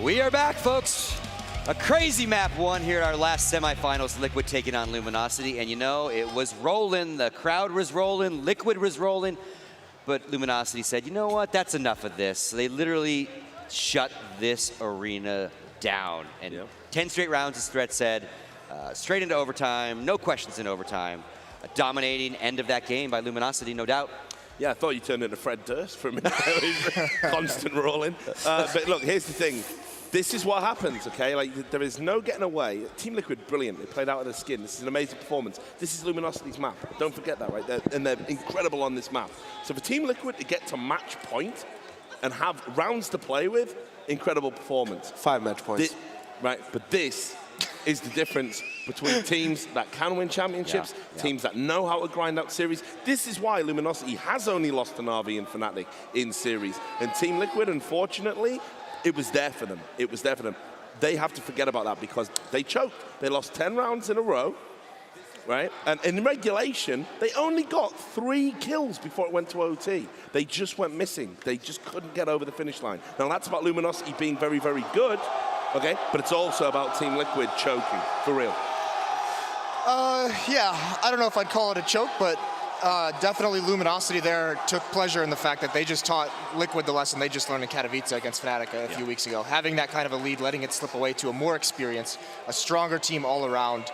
We are back, folks. A crazy map one here at our last semifinals. Liquid taking on Luminosity, and you know, it was rolling. The crowd was rolling. Liquid was rolling. But Luminosity said, you know what? That's enough of this. So they literally shut this arena down. And 10 straight rounds, as Threat said, straight into overtime. No questions in overtime. A dominating end of that game by Luminosity, no doubt. Yeah, I thought you turned into Fred Durst for a minute. Constant rolling. But look, here's the thing. This is what happens, okay? Like, there is no getting away. Team Liquid, brilliant. They played out of their skin. This is an amazing performance. This is Luminosity's map. Don't forget that, right? They're incredible on this map. So for Team Liquid to get to match point and have rounds to play with, incredible performance. 5 match points. Right, but this is the difference between teams that can win championships, teams that know how to grind out series. This is why Luminosity has only lost to Na'Vi and Fnatic in series. And Team Liquid, unfortunately, it was there for them. It was there for them. They have to forget about that because they choked. They lost 10 rounds in a row, right? And in regulation, they only got 3 kills before it went to OT. They just went missing. They just couldn't get over the finish line. Now, that's about Luminosity being very, very good, okay? But it's also about Team Liquid choking, for real. Yeah, I don't know if I'd call it a choke, but definitely Luminosity there took pleasure in the fact that they just taught Liquid the lesson they just learned in Katowice against Fnatic a few weeks ago. Having that kind of a lead, letting it slip away to a more experienced, a stronger team all around.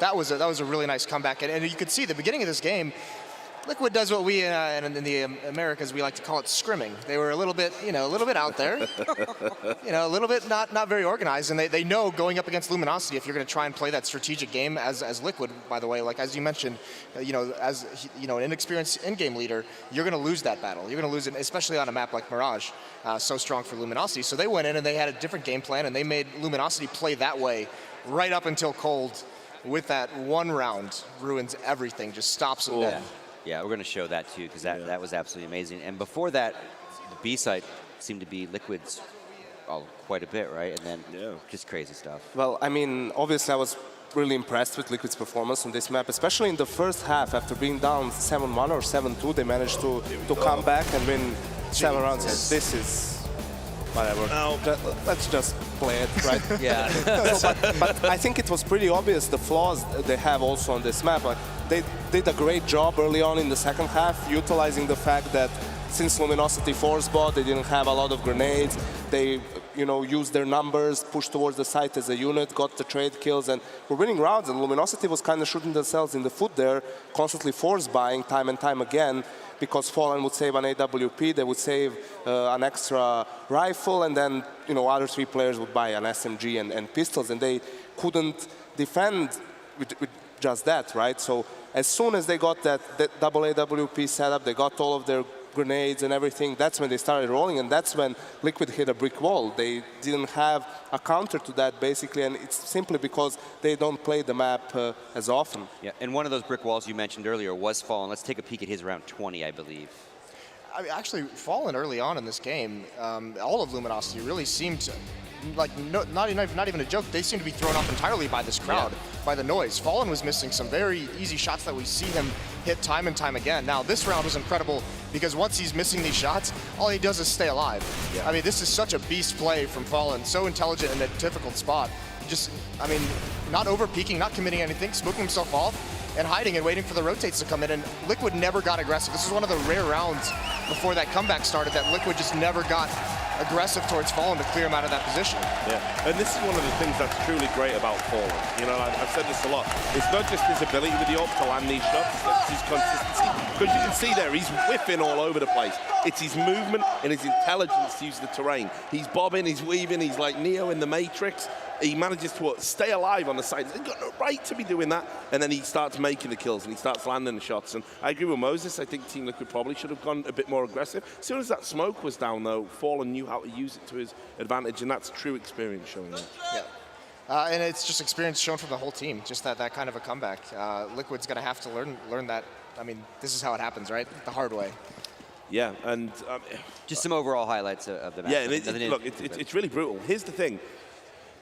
That was a really nice comeback. And you could see the beginning of this game, Liquid does what we in the Americas we like to call it scrimming. They were a little bit, a little bit out there, a little bit not very organized, and they know going up against Luminosity, if you're going to try and play that strategic game as Liquid, by the way, like as you mentioned, as an inexperienced in-game leader, you're going to lose that battle. You're going to lose it, especially on a map like Mirage, so strong for Luminosity. So they went in and they had a different game plan, and they made Luminosity play that way right up until Cold. With that one round, ruins everything, just stops them dead. Yeah, we're going to show that too, because that was absolutely amazing. And before that, the B side seemed to be Liquid's quite a bit, right? And then just crazy stuff. Well, I mean, obviously I was really impressed with Liquid's performance on this map, especially in the first half. After being down 7-1 or 7-2, they managed to come back and win 7 rounds. And this is whatever. Let's just play it, right? Yeah. but I think it was pretty obvious the flaws they have also on this map. Like, they did a great job early on in the second half, utilizing the fact that since Luminosity force bought, they didn't have a lot of grenades. They, used their numbers, pushed towards the site as a unit, got the trade kills, and were winning rounds. And Luminosity was kind of shooting themselves in the foot there, constantly force buying time and time again, because Fallen would save an AWP, they would save an extra rifle, and then other 3 players would buy an SMG and pistols, and they couldn't defend with just that, right? So as soon as they got that double AWP setup, they got all of their grenades and everything, that's when they started rolling, and that's when Liquid hit a brick wall. They didn't have a counter to that, basically, and it's simply because they don't play the map as often. Yeah, and one of those brick walls you mentioned earlier was Fallen. Let's take a peek at his round 20, I believe. I mean, actually, Fallen early on in this game, all of Luminosity really seemed to, like, not even a joke, they seem to be thrown off entirely by this crowd, by the noise. Fallen was missing some very easy shots that we see him hit time and time again. Now, this round was incredible because once he's missing these shots, all he does is stay alive. I mean, this is such a beast play from Fallen, so intelligent in a difficult spot. Just, I mean, not over-peaking, not committing anything, smoking himself off, and hiding and waiting for the rotates to come in, and Liquid never got aggressive. This is one of the rare rounds before that comeback started that Liquid just never got aggressive towards Fallen to clear him out of that position. Yeah, and this is one of the things that's truly great about Fallen. I've said this a lot. It's not just his ability with the ult to land these shots, it's his consistency. Because you can see there, he's whiffing all over the place. It's his movement and his intelligence to use the terrain. He's bobbing, he's weaving, he's like Neo in the Matrix. He manages to stay alive on the side. He's got no right to be doing that. And then he starts making the kills and he starts landing the shots. And I agree with Moses. I think Team Liquid probably should have gone a bit more aggressive. As soon as that smoke was down, though, Fallen knew how to use it to his advantage. And that's true experience showing that. Yeah. And it's just experience shown from the whole team, just that kind of a comeback. Liquid's going to have to learn that. I mean, this is how it happens, right? The hard way. Yeah, and... just some overall highlights of the match. Yeah, and look, it's really brutal. Here's the thing.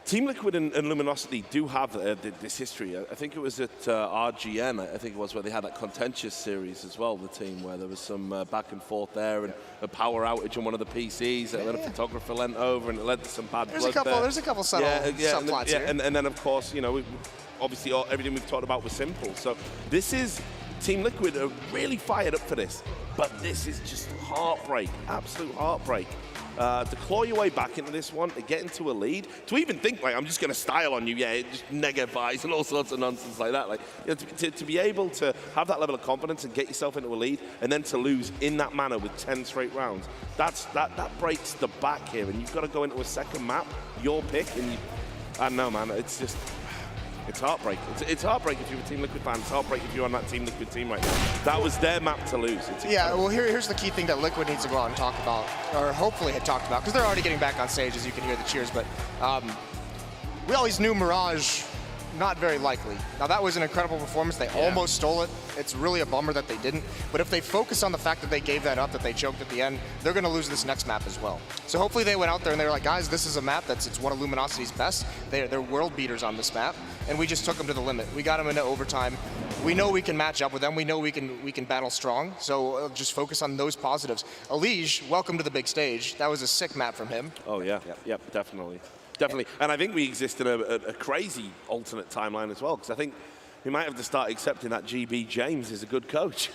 Team Liquid and Luminosity do have this history. I think it was at RGN, I think it was, where they had that contentious series as well, the team, where there was some back and forth there and a power outage on one of the PCs, and then a photographer leant over and it led to some bad blood there. There's a couple subtle subplots here. And then, of course, you know, obviously everything we've talked about was simple. So this is, Team Liquid are really fired up for this, but this is just heartbreak, absolute heartbreak. To claw your way back into this one, to get into a lead, to even think, like, I'm just going to style on you, just negative buys and all sorts of nonsense like that. Like, you know, to be able to have that level of confidence and get yourself into a lead, and then to lose in that manner with 10 straight rounds, that breaks the back here, and you've got to go into a second map, your pick, and I don't know, man, it's just... It's heartbreak. It's heartbreak if you're a Team Liquid fan. It's heartbreak if you're on that Team Liquid team right now. That was their map to lose. Yeah, well, here's the key thing that Liquid needs to go out and talk about, or hopefully had talked about, because they're already getting back on stage, as you can hear the cheers, but we always knew Mirage, not very likely. Now, that was an incredible performance. They almost stole it. It's really a bummer that they didn't. But if they focus on the fact that they gave that up, that they choked at the end, they're going to lose this next map as well. So hopefully they went out there and they were like, guys, this is a map it's one of Luminosity's best. They're world beaters on this map, and we just took them to the limit. We got them into overtime. We know we can match up with them. We know we can battle strong. So just focus on those positives. Elige, welcome to the big stage. That was a sick map from him. Oh, yeah. Yep, definitely. Definitely. And I think we exist in a crazy alternate timeline as well, because I think we might have to start accepting that GB James is a good coach.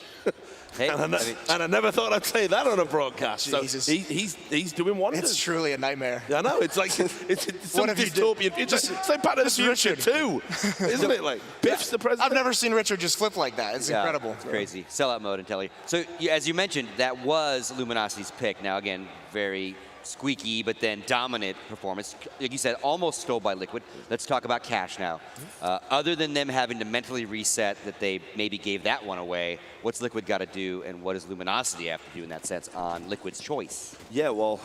Hey, and I never thought I'd say that on a broadcast. Jesus. So he's doing wonders. It's truly a nightmare. I know. It's like it's some dystopian. It's like Back to the Future 2, isn't it? Like Biff's the president. I've never seen Richard just flip like that. It's incredible. It's crazy. Sellout mode, and tell you. So as you mentioned, that was Luminosity's pick. Now again, very squeaky, but then dominant performance. Like you said, almost stole by Liquid. Let's talk about Cash now. Other than them having to mentally reset that they maybe gave that one away, what's Liquid got to do, and what does Luminosity have to do in that sense on Liquid's choice? Yeah, well,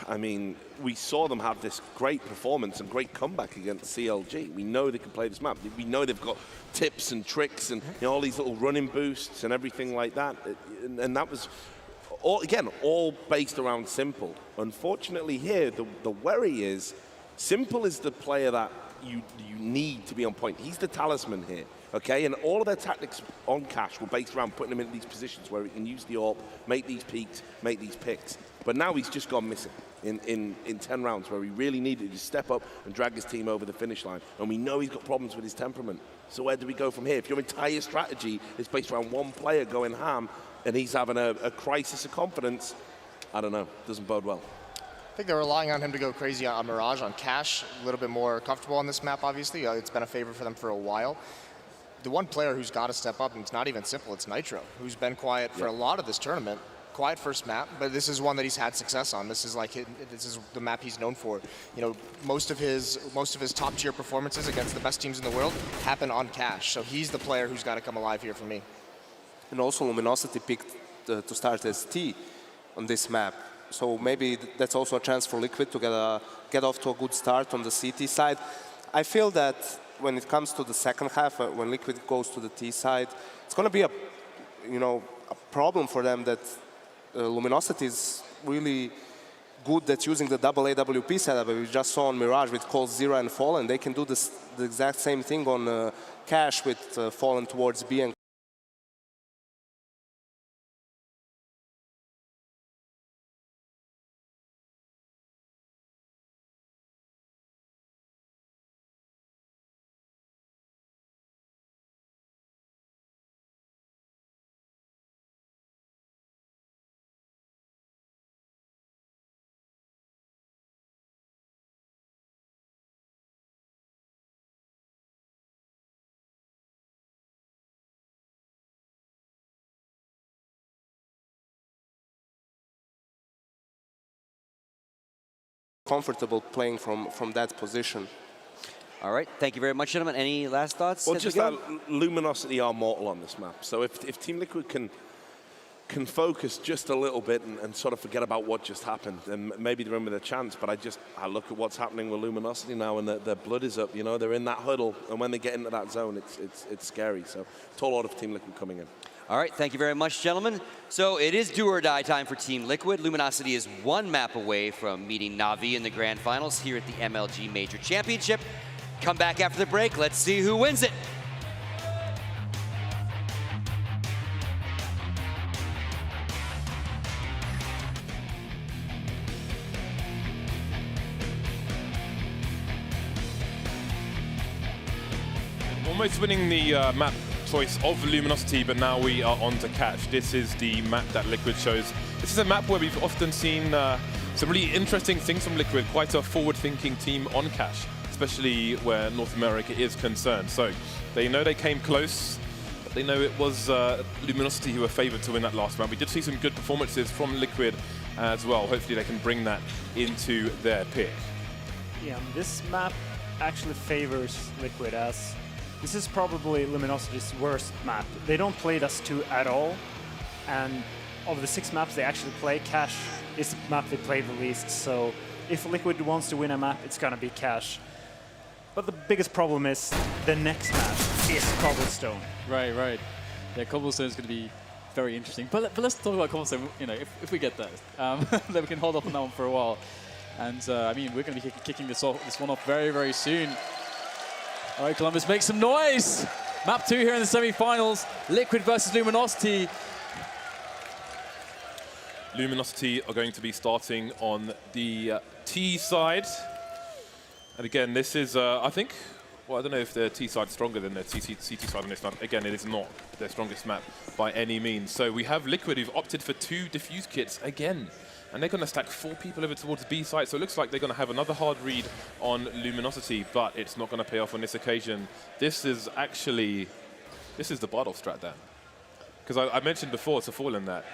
I mean, we saw them have this great performance and great comeback against CLG. We know they can play this map. We know they've got tips and tricks and all these little running boosts and everything like that. And that was... all based around Simple. Unfortunately here, the worry is, Simple is the player that you need to be on point. He's the talisman here, okay? And all of their tactics on Cash were based around putting him in these positions where he can use the AWP, make these peaks, make these picks. But now he's just gone missing in 10 rounds where he really needed to step up and drag his team over the finish line. And we know he's got problems with his temperament. So where do we go from here? If your entire strategy is based around one player going ham, and he's having a crisis of confidence, I don't know, doesn't bode well. I think they're relying on him to go crazy on Mirage, on Cash, a little bit more comfortable on this map, obviously. It's been a favorite for them for a while. The one player who's got to step up, and it's not even Simple, it's Nitro, who's been quiet for a lot of this tournament. Quiet first map, but this is one that he's had success on. This is the map he's known for. You know, most of his top tier performances against the best teams in the world happen on Cash. So he's the player who's got to come alive here for me. And also Luminosity picked to start as T on this map. So maybe that's also a chance for Liquid to get off to a good start on the CT side. I feel that when it comes to the second half, when Liquid goes to the T side, it's going to be a problem for them that Luminosity is really good at using the double AWP setup. We just saw on Mirage with Cold Zero and Fallen. They can do the exact same thing on Cash with Fallen towards B and comfortable playing from that position. All right, thank you very much, gentlemen. Any last thoughts? Well, just that Luminosity are mortal on this map. So if Team Liquid can focus just a little bit and sort of forget about what just happened, then maybe they're in with a chance. But I look at what's happening with Luminosity now, and their blood is up. You know, they're in that huddle, and when they get into that zone, it's scary. So tall order for Team Liquid coming in. All right, thank you very much, gentlemen. So it is do or die time for Team Liquid. Luminosity is one map away from meeting Na'Vi in the grand finals here at the MLG Major Championship. Come back after the break. Let's see who wins it. Almost winning the map choice of Luminosity, but now we are on to Catch. This is the map that Liquid chose. This is a map where we've often seen some really interesting things from Liquid, quite a forward-thinking team on Catch, especially where North America is concerned. So they know they came close, but they know it was Luminosity who were favored to win that last round. We did see some good performances from Liquid as well. Hopefully they can bring that into their pick. Yeah, this map actually favors Liquid, as this is probably Luminosity's worst map. They don't play Dust 2 at all, and of the 6 maps they actually play, Cash is the map they play the least, so if Liquid wants to win a map, it's gonna be Cash. But the biggest problem is the next map is Cobblestone. Right, right. Yeah, Cobblestone is going to be very interesting. But let's talk about Cobblestone, you know, if we get that. Then we can hold off on that one for a while. And, I mean, we're going to be kicking this one off very, very soon. All right, Columbus, make some noise! Map 2 here in the semi-finals. Liquid versus Luminosity. Luminosity are going to be starting on the T side. And again, this is, I think, well, I don't know if the T side is stronger than the CT side on this map. Again, it is not their strongest map by any means. So we have Liquid who've opted for 2 defuse kits again. And they're going to stack 4 people over towards B side, so it looks like they're going to have another hard read on Luminosity, but it's not going to pay off on this occasion. This is the Bardolph strat there. Because I mentioned before to Fallen that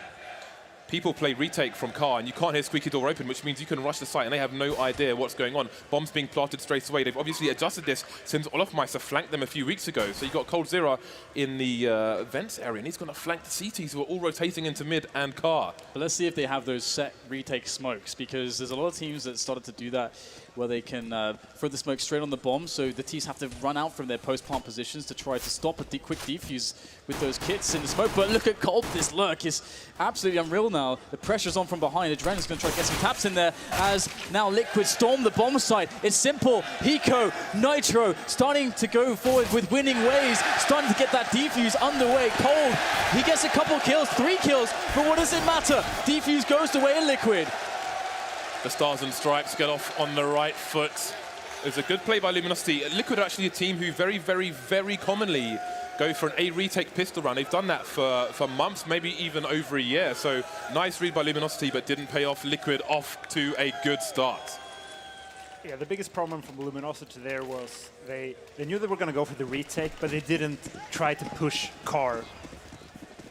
people play retake from car and you can't hear squeaky door open, which means you can rush the site and they have no idea what's going on. Bombs being planted straight away. They've obviously adjusted this since Olofmeister flanked them a few weeks ago. So you got Cold Zero in the vents area and he's going to flank the CTs who are all rotating into mid and car. But let's see if they have those set retake smokes, because there's a lot of teams that started to do that where they can throw the smoke straight on the bomb, so the teams have to run out from their post-plant positions to try to stop a quick defuse with those kits in the smoke. But look at Cold, this lurk is absolutely unreal now. The pressure's on from behind. Adrenaline's going to try to get some taps in there as now Liquid storm the bomb site. It's simple. Hiko, Nitro starting to go forward with winning ways, starting to get that defuse underway. Cold, he gets a couple kills, 3 kills, but what does it matter? Defuse goes the way of Liquid. The Stars and Stripes get off on the right foot. It's a good play by Luminosity. Liquid are actually a team who very, very, very commonly go for an A retake pistol round. They've done that for months, maybe even over a year. So nice read by Luminosity, but didn't pay off. Liquid off to a good start. Yeah, the biggest problem from Luminosity there was they knew they were going to go for the retake, but they didn't try to push car,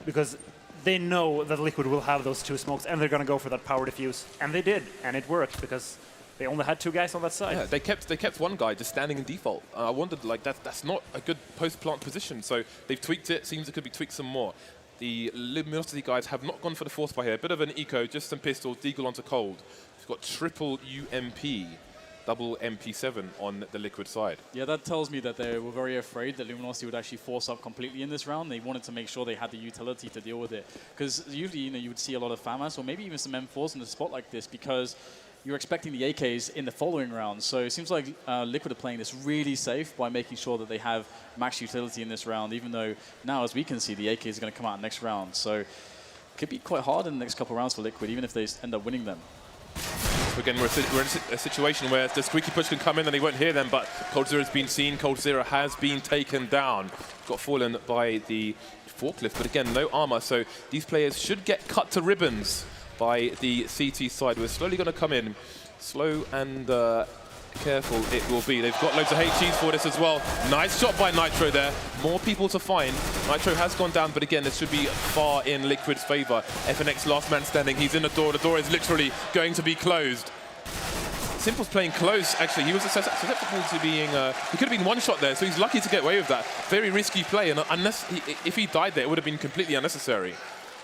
because they know that Liquid will have those 2 smokes and they're going to go for that power defuse. And they did, and it worked because they only had 2 guys on that side. Yeah, they kept one guy just standing in default. I wondered, like, that's not a good post-plant position. So they've tweaked it. Seems it could be tweaked some more. The Luminosity guys have not gone for the force by here. A bit of an eco, just some pistols, Deagle onto Cold. We've got triple UMP. Double MP7 on the Liquid side. Yeah, that tells me that they were very afraid that Luminosity would actually force up completely in this round. They wanted to make sure they had the utility to deal with it. Because usually, you would see a lot of FAMAS or maybe even some M4s in a spot like this, because you're expecting the AKs in the following round. So it seems like Liquid are playing this really safe by making sure that they have max utility in this round, even though now, as we can see, the AKs are going to come out next round. So it could be quite hard in the next couple of rounds for Liquid, even if they end up winning them. Again, we're in a situation where the squeaky push can come in and they won't hear them, but Cold Zero has been seen. Cold Zero has been taken down. Got fallen by the forklift, but again, no armor, so these players should get cut to ribbons by the CT side. We're slowly going to come in, slow and careful it will be. They've got loads of HEs for this as well. Nice shot by Nitro there. More people to find. Nitro has gone down, but again, this should be far in Liquid's favor. FNX last man standing. He's in the door. The door is literally going to be closed. Simple's playing close, actually. He was susceptible to being... he could have been one shot there, so he's lucky to get away with that. Very risky play, and if he died there, it would have been completely unnecessary.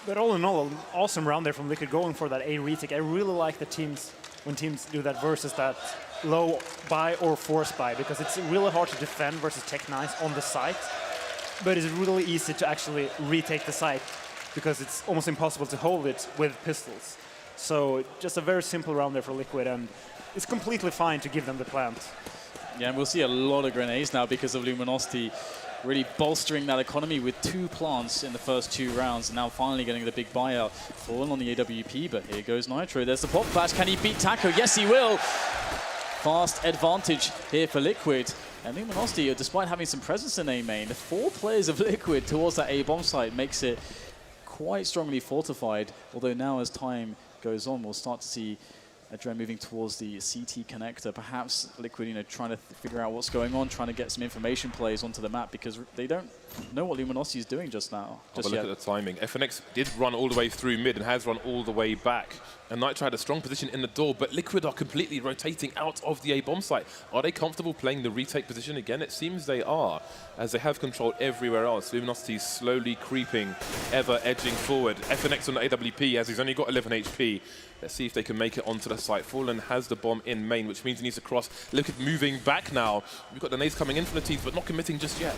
But all in all, an awesome round there from Liquid going for that A retake. I really like the teams, when teams do that versus that low buy or force buy, because it's really hard to defend versus Tech9s on the site. but it's really easy to actually retake the site because it's almost impossible to hold it with pistols. So just a very simple round there for Liquid, and it's completely fine to give them the plant. Yeah, and we'll see a lot of grenades now because of Luminosity really bolstering that economy with 2 plants in the first 2 rounds, and now finally getting the big buyout. Fallen on the AWP, but here goes Nitro. There's the pop flash. Can he beat Taco? Yes, he will. Fast advantage here for Liquid. And Luminosity, despite having some presence in A main, 4 players of Liquid towards that A bomb site makes it quite strongly fortified. Although now as time goes on, we'll start to see Adren moving towards the CT connector. Perhaps Liquid, trying to figure out what's going on, trying to get some information plays onto the map because they don't know what Luminosity is doing just now. Look at the timing. FNX did run all the way through mid and has run all the way back. And Nitro had a strong position in the door, but Liquid are completely rotating out of the A-bomb site. Are they comfortable playing the retake position again? It seems they are, as they have control everywhere else. Luminosity is slowly creeping, ever edging forward. FNX on the AWP, as he's only got 11 HP. Let's see if they can make it onto the site. Fallen has the bomb in main, which means he needs to cross. Liquid moving back now. We've got the nades coming in from the teams, but not committing just yet.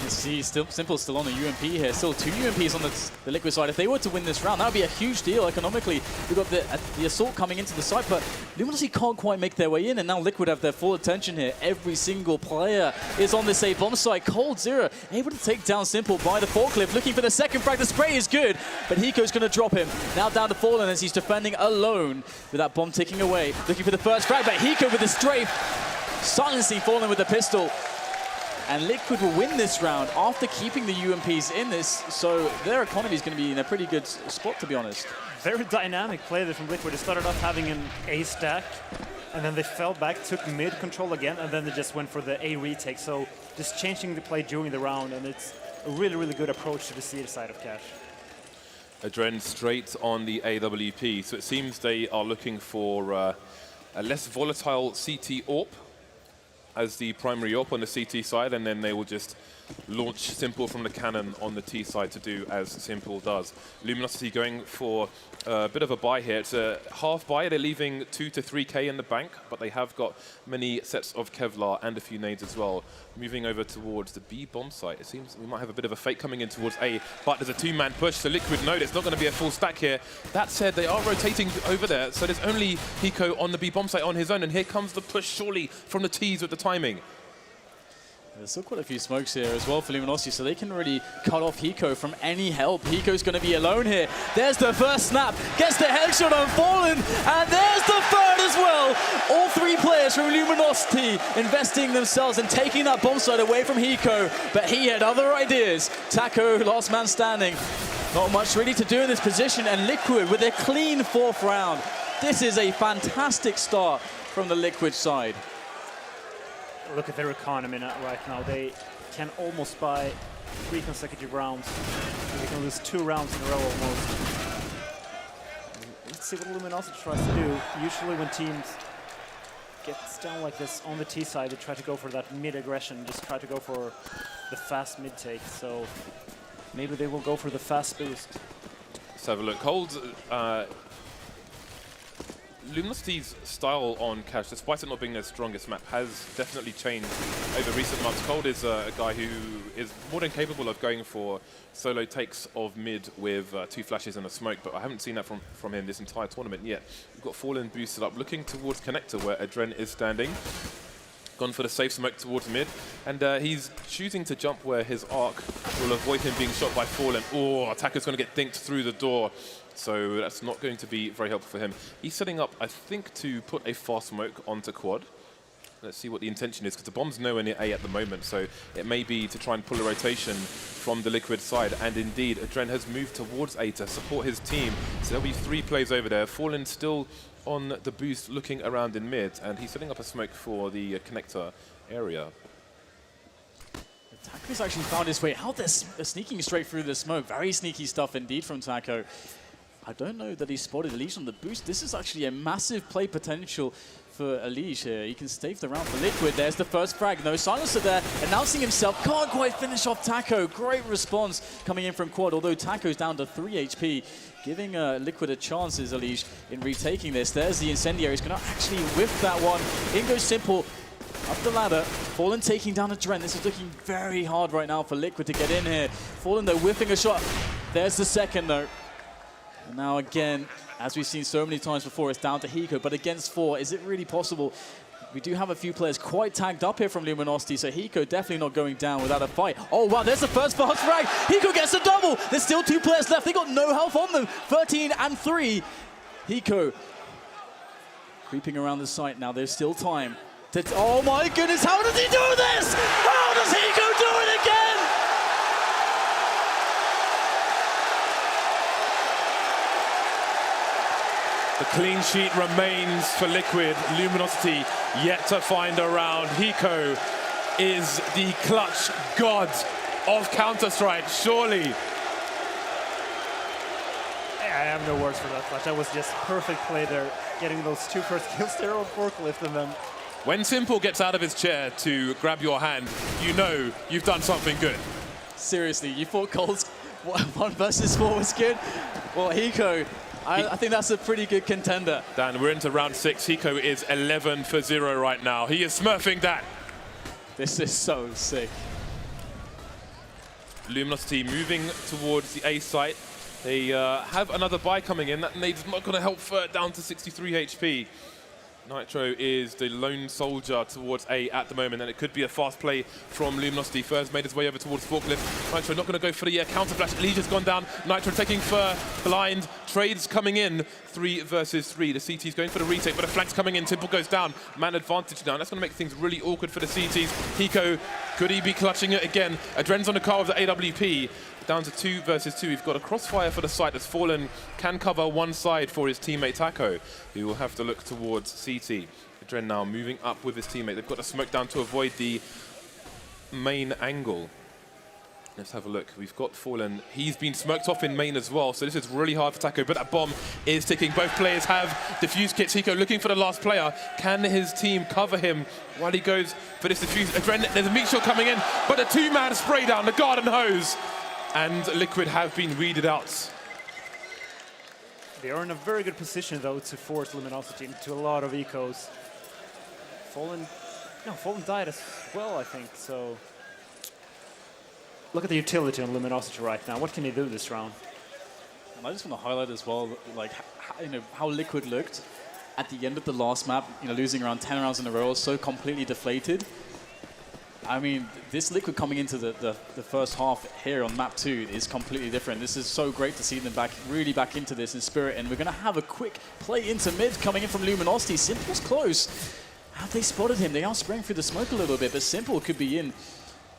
You see, Simple still on a UMP here. Still 2 UMPs on the Liquid side. If they were to win this round, that would be a huge deal economically. We've got the assault coming into the site, but Luminosity can't quite make their way in, and now Liquid have their full attention here. Every single player is on this A-bomb site. Cold0 able to take down Simple by the forklift, looking for the second frag. The spray is good, but Hiko's going to drop him. Now down to Fallen as he's defending alone with that bomb ticking away. Looking for the first frag, but Hiko with the strafe, silencing Fallen with the pistol. And Liquid will win this round after keeping the UMPs in this, so their economy is going to be in a pretty good spot, to be honest. Very dynamic play there from Liquid. They started off having an A stack, and then they fell back, took mid control again, and then they just went for the A retake. So just changing the play during the round, and it's a really, really good approach to the C side of Cash. Adren straight on the AWP, so it seems they are looking for a less volatile CT AWP as the primary AWP on the CT side, and then they will just launch Simple from the cannon on the T side to do as Simple does. Luminosity going for a bit of a buy here. It's a half buy. They're leaving 2 to 3K in the bank, but they have got many sets of Kevlar and a few nades as well. Moving over towards the B bomb site. It seems we might have a bit of a fake coming in towards A, but there's a 2-man push, so Liquid know it's not going to be a full stack here. That said, they are rotating over there, so there's only Hiko on the B bomb site on his own, and here comes the push surely from the T's with the timing. There's still quite a few smokes here as well for Luminosity, so they can really cut off Hiko from any help. Hiko's going to be alone here. There's the first snap, gets the headshot on Fallen, and there's the third as well. All 3 players from Luminosity investing themselves and taking that bomb site away from Hiko, but he had other ideas. Taco, last man standing. Not much really to do in this position, and Liquid with a clean 4th round. This is a fantastic start from the Liquid side. Look at their economy right now. They can almost buy 3 consecutive rounds. They can lose 2 rounds in a row almost. Let's see what Luminosity tries to do. Usually when teams get down like this on the T side, they try to go for that mid-aggression, just try to go for the fast mid-take. So maybe they will go for the fast boost. Let's have a look. Cold, Luminosity's style on Cash, despite it not being their strongest map, has definitely changed over recent months. Cold is a guy who is more than capable of going for solo takes of mid with 2 flashes and a smoke, but I haven't seen that from him this entire tournament yet. We've got Fallen boosted up, looking towards Connector where Adren is standing. Gone for the safe smoke towards mid, and he's choosing to jump where his arc will avoid him being shot by Fallen. Oh, Attacker's going to get dinked through the door. So that's not going to be very helpful for him. He's setting up, I think, to put a fast smoke onto quad. Let's see what the intention is, because the bomb's nowhere near A at the moment, so it may be to try and pull a rotation from the Liquid side. And indeed, Adren has moved towards A to support his team. So there'll be 3 plays over there. Fallen still on the boost, looking around in mid, and he's setting up a smoke for the connector area. Taco's actually found his way out there, sneaking straight through the smoke. Very sneaky stuff indeed from Taco. I don't know that he spotted Elige on the boost. This is actually a massive play potential for Elige here. He can stave the round for Liquid. There's the first frag. No silencer there. Announcing himself. Can't quite finish off Taco. Great response coming in from Quad, although Taco's down to 3 HP. Giving Liquid a chance is Elige in retaking this. There's the Incendiary. He's going to actually whiff that one. In goes Simple. up the ladder. Fallen taking down a Dren. This is looking very hard right now for Liquid to get in here. Fallen, though, whiffing a shot. There's the second, though. And now again, as we've seen so many times before, it's down to Hiko. But against 4, is it really possible? We do have a few players quite tagged up here from Luminosity, so Hiko definitely not going down without a fight. Oh, wow, there's the first fast frag. Hiko gets a double. There's still 2 players left. They got no health on them. 13 and 3. Hiko creeping around the site now. There's still time. Oh, my goodness, how does he do this? How does Hiko do it again? The clean sheet remains for Liquid. Luminosity yet to find a round. Hiko is the clutch god of Counter-Strike, surely. I have no words for that clutch. That was just perfect play there, getting those 2 first kills there on forklift, and then When Simple gets out of his chair to grab your hand, you know you've done something good. Seriously, you thought Cole's 1 versus 4 was good? Well, Hiko, I think that's a pretty good contender. Dan, we're into round 6. Hiko is 11 for 0 right now. He is smurfing that. This is so sick. Luminosity moving towards the A site. They have another buy coming in. That nade's not going to help Furt down to 63 HP. Nitro is the lone soldier towards A at the moment, and it could be a fast play from Luminosity. Fur's made his way over towards forklift. Nitro not going to go for the counter flash. Legion's gone down. Nitro taking Fur blind. Trades coming in. 3 versus 3. The CT's going for the retake, but a flag's coming in. Simple goes down. Man advantage now. And that's going to make things really awkward for the CTs. Hiko, could he be clutching it again? Adren's on the car with the AWP. Down to 2 versus 2. We've got a crossfire for the site that's Fallen. Can cover one side for his teammate Taco, who will have to look towards CT. Adren now moving up with his teammate. They've got to smoke down to avoid the main angle. Let's have a look. We've got Fallen. He's been smoked off in main as well, so this is really hard for Taco, but that bomb is ticking. Both players have defuse kits. Hiko looking for the last player. Can his team cover him while he goes for this defuse? Adren, there's a meat shot coming in, but a 2-man spray down, the garden hose. And Liquid have been weeded out. they are in a very good position, though, to force Luminosity into a lot of ecos. Fallen died as well, I think, so... Look at the utility on Luminosity right now. What can he do this round? And I just want to highlight as well, like, how Liquid looked at the end of the last map, losing around 10 rounds in a row, so completely deflated. I mean, this Liquid coming into the first half here on map 2 is completely different. This is so great to see them really back into this in spirit, and we're going to have a quick play into mid coming in from Luminosity. Simple's close. Have they spotted him? They are spraying through the smoke a little bit, but Simple could be in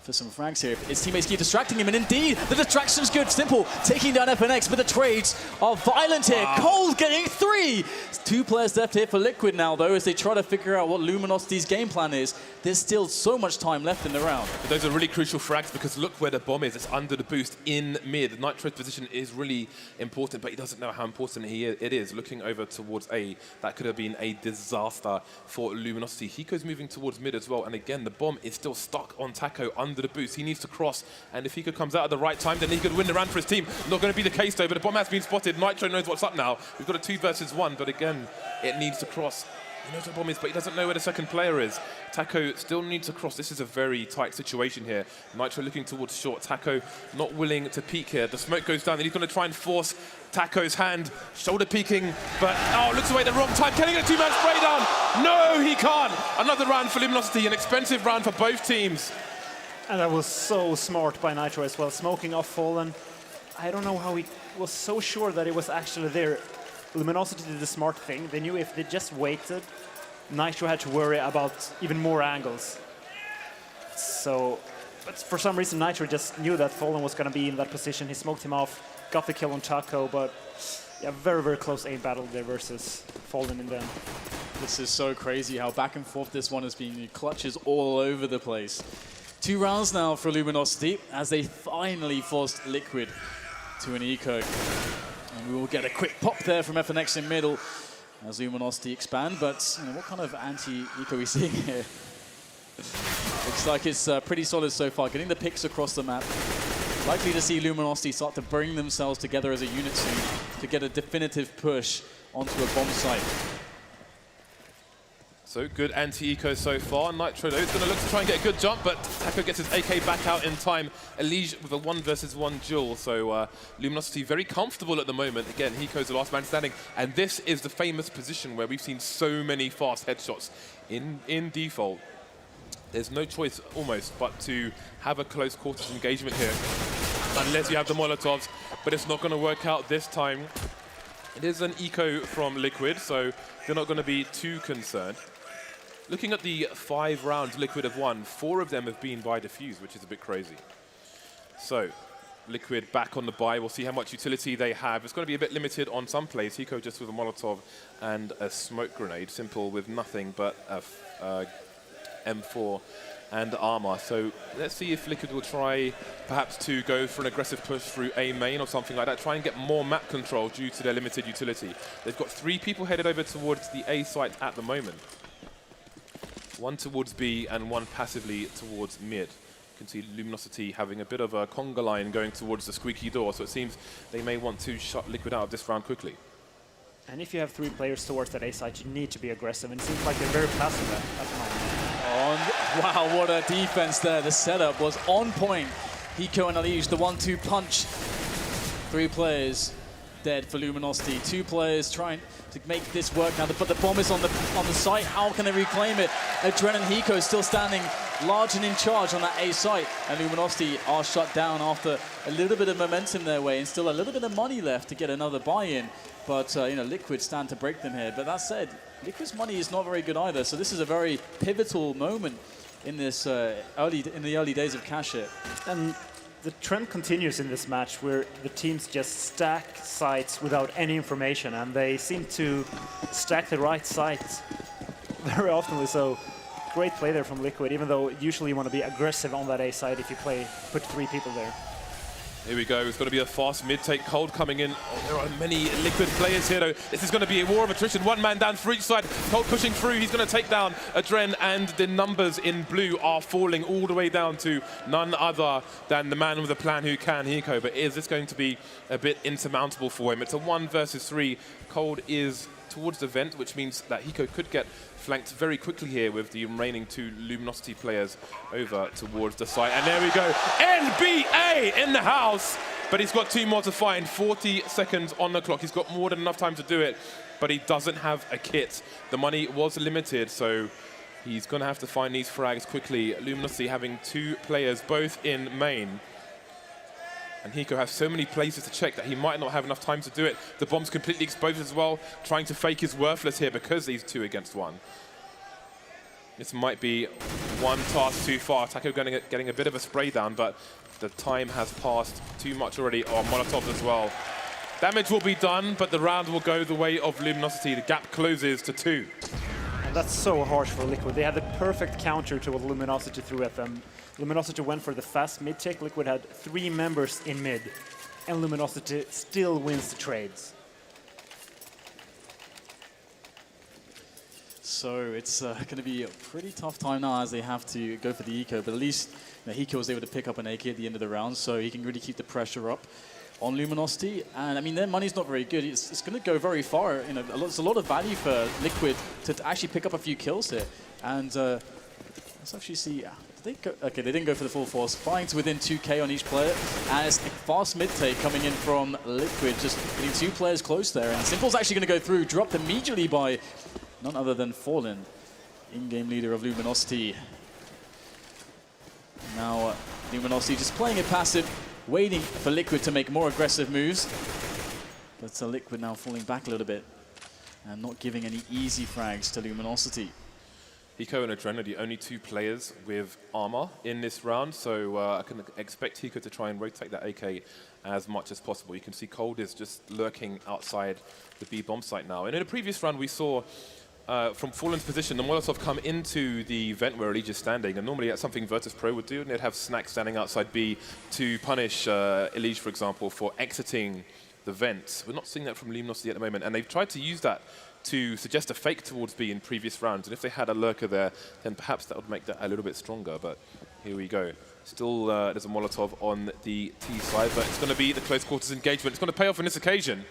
for some frags here. His teammates keep distracting him, and indeed, the distraction's good. Simple taking down FNX, but the trades are violent here. Wow. Cole getting 3. 2 players left here for Liquid now, though, as they try to figure out what Luminosity's game plan is. There's still so much time left in the round. But those are really crucial frags, because look where the bomb is. It's under the boost in mid. Nitro's position is really important, but he doesn't know how important it is. Looking over towards A, that could have been a disaster for Luminosity. Hiko's moving towards mid as well, and again, the bomb is still stuck on Taco under the boost. He needs to cross, and if Hiko comes out at the right time, then he could win the round for his team. Not going to be the case, though, but the bomb has been spotted. Nitro knows what's up now. We've got a 2 versus 1, but again, it needs to cross. He knows where the bomb is, but he doesn't know where the second player is. Taco still needs to cross. This is a very tight situation here. Nitro looking towards short. Taco not willing to peek here. The smoke goes down, and he's going to try and force Taco's hand. Shoulder peeking, but looks away at the wrong time. Can he get a 2-man spray down? No, he can't. Another round for Luminosity, an expensive round for both teams. And that was so smart by Nitro as well, smoking off Fallen. I don't know how he was so sure that it was actually there. Luminosity did the smart thing. They knew if they just waited, Nitro had to worry about even more angles. So, but for some reason, Nitro just knew that Fallen was going to be in that position. He smoked him off, got the kill on Taco, but yeah, very, very close aim battle there versus Fallen in the end. This is so crazy how back and forth this one has been. Clutches all over the place. 2 rounds now for Luminosity as they finally forced Liquid to an eco. And we will get a quick pop there from FNX in middle as Luminosity expand. But what kind of anti-eco are we seeing here? Looks like it's pretty solid so far. Getting the picks across the map. Likely to see Luminosity start to bring themselves together as a unit soon to get a definitive push onto a bomb site. So good anti-eco so far. Nitro though is going to look to try and get a good jump, but Taco gets his AK back out in time. Elige with a 1 versus 1 duel. So Luminosity very comfortable at the moment. Again, Hiko's the last man standing. And this is the famous position where we've seen so many fast headshots in default. There's no choice almost but to have a close quarters engagement here. Unless you have the Molotovs, but it's not going to work out this time. It is an eco from Liquid, so they're not going to be too concerned. Looking at the 5 rounds Liquid have won, 4 of them have been by defuse, which is a bit crazy. So, Liquid back on the buy. We'll see how much utility they have. It's going to be a bit limited on some plays. Hiko just with a Molotov and a smoke grenade. Simple with nothing but a M4 and armor. So let's see if Liquid will try perhaps to go for an aggressive push through A main or something like that. Try and get more map control due to their limited utility. They've got 3 people headed over towards the A site at the moment. 1 towards B and 1 passively towards mid. You can see Luminosity having a bit of a conga line going towards the squeaky door, so it seems they may want to shut Liquid out of this round quickly. And if you have 3 players towards that A site, you need to be aggressive, and it seems like they're very passive at the moment. Wow, what a defense there. The setup was on point. Hiko and Elige, the 1-2 punch. 3 players dead for Luminosity. 2 players trying to make this work now. But the bomb is on the site. How can they reclaim it? Adren and Hiko still standing large and in charge on that A site. And Luminosity are shut down after a little bit of momentum their way and still a little bit of money left to get another buy-in. But you know, Liquid stand to break them here. But that said, Liquid's money is not very good either. So this is a very pivotal moment in this in the early days of Cash It. And the trend continues in this match where the teams just stack sites without any information, and they seem to stack the right sites very often. So great play there from Liquid, even though usually you want to be aggressive on that A side if you put 3 people there. Here we go. It's going to be a fast mid-take. Cold coming in. Oh, there are many Liquid players here, though. This is going to be a war of attrition. 1 man down for each side. Cold pushing through. He's going to take down Adren, and the numbers in blue are falling all the way down to none other than the man with a plan who can, Hiko. But is this going to be a bit insurmountable for him? It's a 1 versus 3. Cold is towards the vent, which means that Hiko could get flanked very quickly here with the remaining 2 Luminosity players over towards the site. And there we go. NBA in the house. But he's got 2 more to find. 40 seconds on the clock. He's got more than enough time to do it, but he doesn't have a kit. The money was limited, so he's going to have to find these frags quickly. Luminosity having 2 players, both in main. And Hiko has so many places to check that he might not have enough time to do it. The bomb's completely exposed as well. Trying to fake is worthless here because these 2 against 1. This might be 1 task too far. Taco getting a bit of a spray down, but the time has passed too much already. Oh, Molotov as well. Damage will be done, but the round will go the way of Luminosity. The gap closes to 2. And that's so harsh for Liquid. They had the perfect counter to what Luminosity threw at them. Luminosity went for the fast mid-take. Liquid had 3 members in mid, and Luminosity still wins the trades. So it's going to be a pretty tough time now as they have to go for the eco, but at least Hiko was able to pick up an AK at the end of the round, so he can really keep the pressure up on Luminosity. And I mean, their money's not very good. It's going to go very far. You know, it's a lot of value for Liquid to actually pick up a few kills here. And let's actually see. Okay, they didn't go for the full force. Flying to within 2k on each player. And it's a fast mid-take coming in from Liquid, just getting 2 players close there. And Simple's actually going to go through, dropped immediately by none other than Fallen, in-game leader of Luminosity. Now, Luminosity just playing it passive, waiting for Liquid to make more aggressive moves. But Liquid now falling back a little bit and not giving any easy frags to Luminosity. Hiko and Adren are the only 2 players with armor in this round, so I can expect Hiko to try and rotate that AK as much as possible. You can see Cold is just lurking outside the B bomb site now. And in a previous round, we saw from Fallen's position, the Molotov come into the vent where Elige is standing, and normally that's something Virtus Pro would do, and they'd have Snack standing outside B to punish Elige, for example, for exiting the vent. We're not seeing that from Luminosity at the moment, and they've tried to use that to suggest a fake towards B in previous rounds, and if they had a lurker there, then perhaps that would make that a little bit stronger, but here we go. Still, there's a Molotov on the T side, but it's going to be the close quarters engagement. It's going to pay off on this occasion.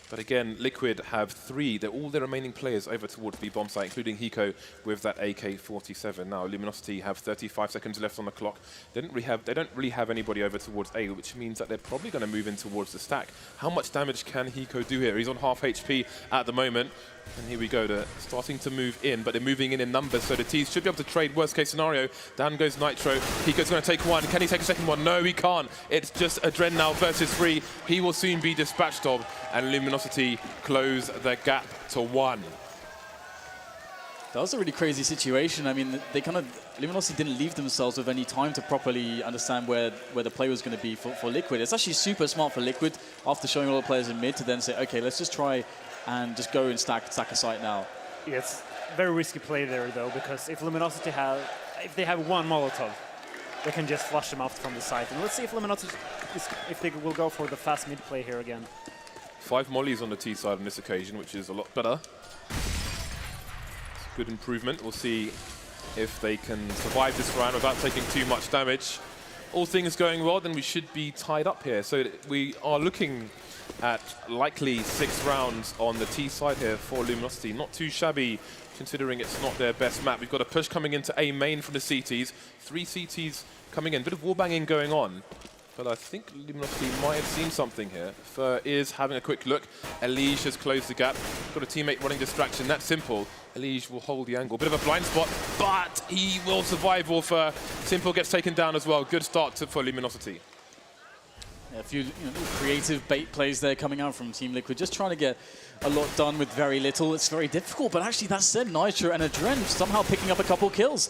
But again, Liquid have 3. They're all their remaining players over towards B bomb site, including Hiko with that AK-47. Now, Luminosity have 35 seconds left on the clock. They don't really have anybody over towards A, which means that they're probably going to move in towards the stack. How much damage can Hiko do here? He's on half HP at the moment. And here we go, they're starting to move in, but they're moving in numbers, so the T's should be able to trade worst case scenario. Down goes Nitro. Hiko's going to take one. Can he take a second one? No, he can't. It's just Adren now versus 3. He will soon be dispatched of, and Luminosity close the gap to 1. That was a really crazy situation. I mean, Luminosity didn't leave themselves with any time to properly understand where the play was going to be for Liquid. It's actually super smart for Liquid, after showing all the players in mid, to then say, okay, let's just try and just go and stack a site now. It's very risky play there, though, because if Luminosity if they have one Molotov, they can just flush them out from the site. And let's see if Luminosity, if they will go for the fast mid play here again. 5 mollies on the T side on this occasion, which is a lot better. Good improvement. We'll see if they can survive this round without taking too much damage. All things going well, then we should be tied up here. So we are looking at likely 6 rounds on the T side here for Luminosity. Not too shabby, considering it's not their best map. We've got a push coming into A main from the CTs. 3 CTs coming in. Bit of wallbanging going on. But I think Luminosity might have seen something here. Fur is having a quick look. Elige has closed the gap. Got a teammate running distraction. That's simple. Elige will hold the angle. Bit of a blind spot, but he will survive. Fur. Simple gets taken down as well. Good start for Luminosity. Yeah, a few creative bait plays there coming out from Team Liquid, just trying to get a lot done with very little. It's very difficult, but actually that said, Nitro and Adren somehow picking up a couple kills.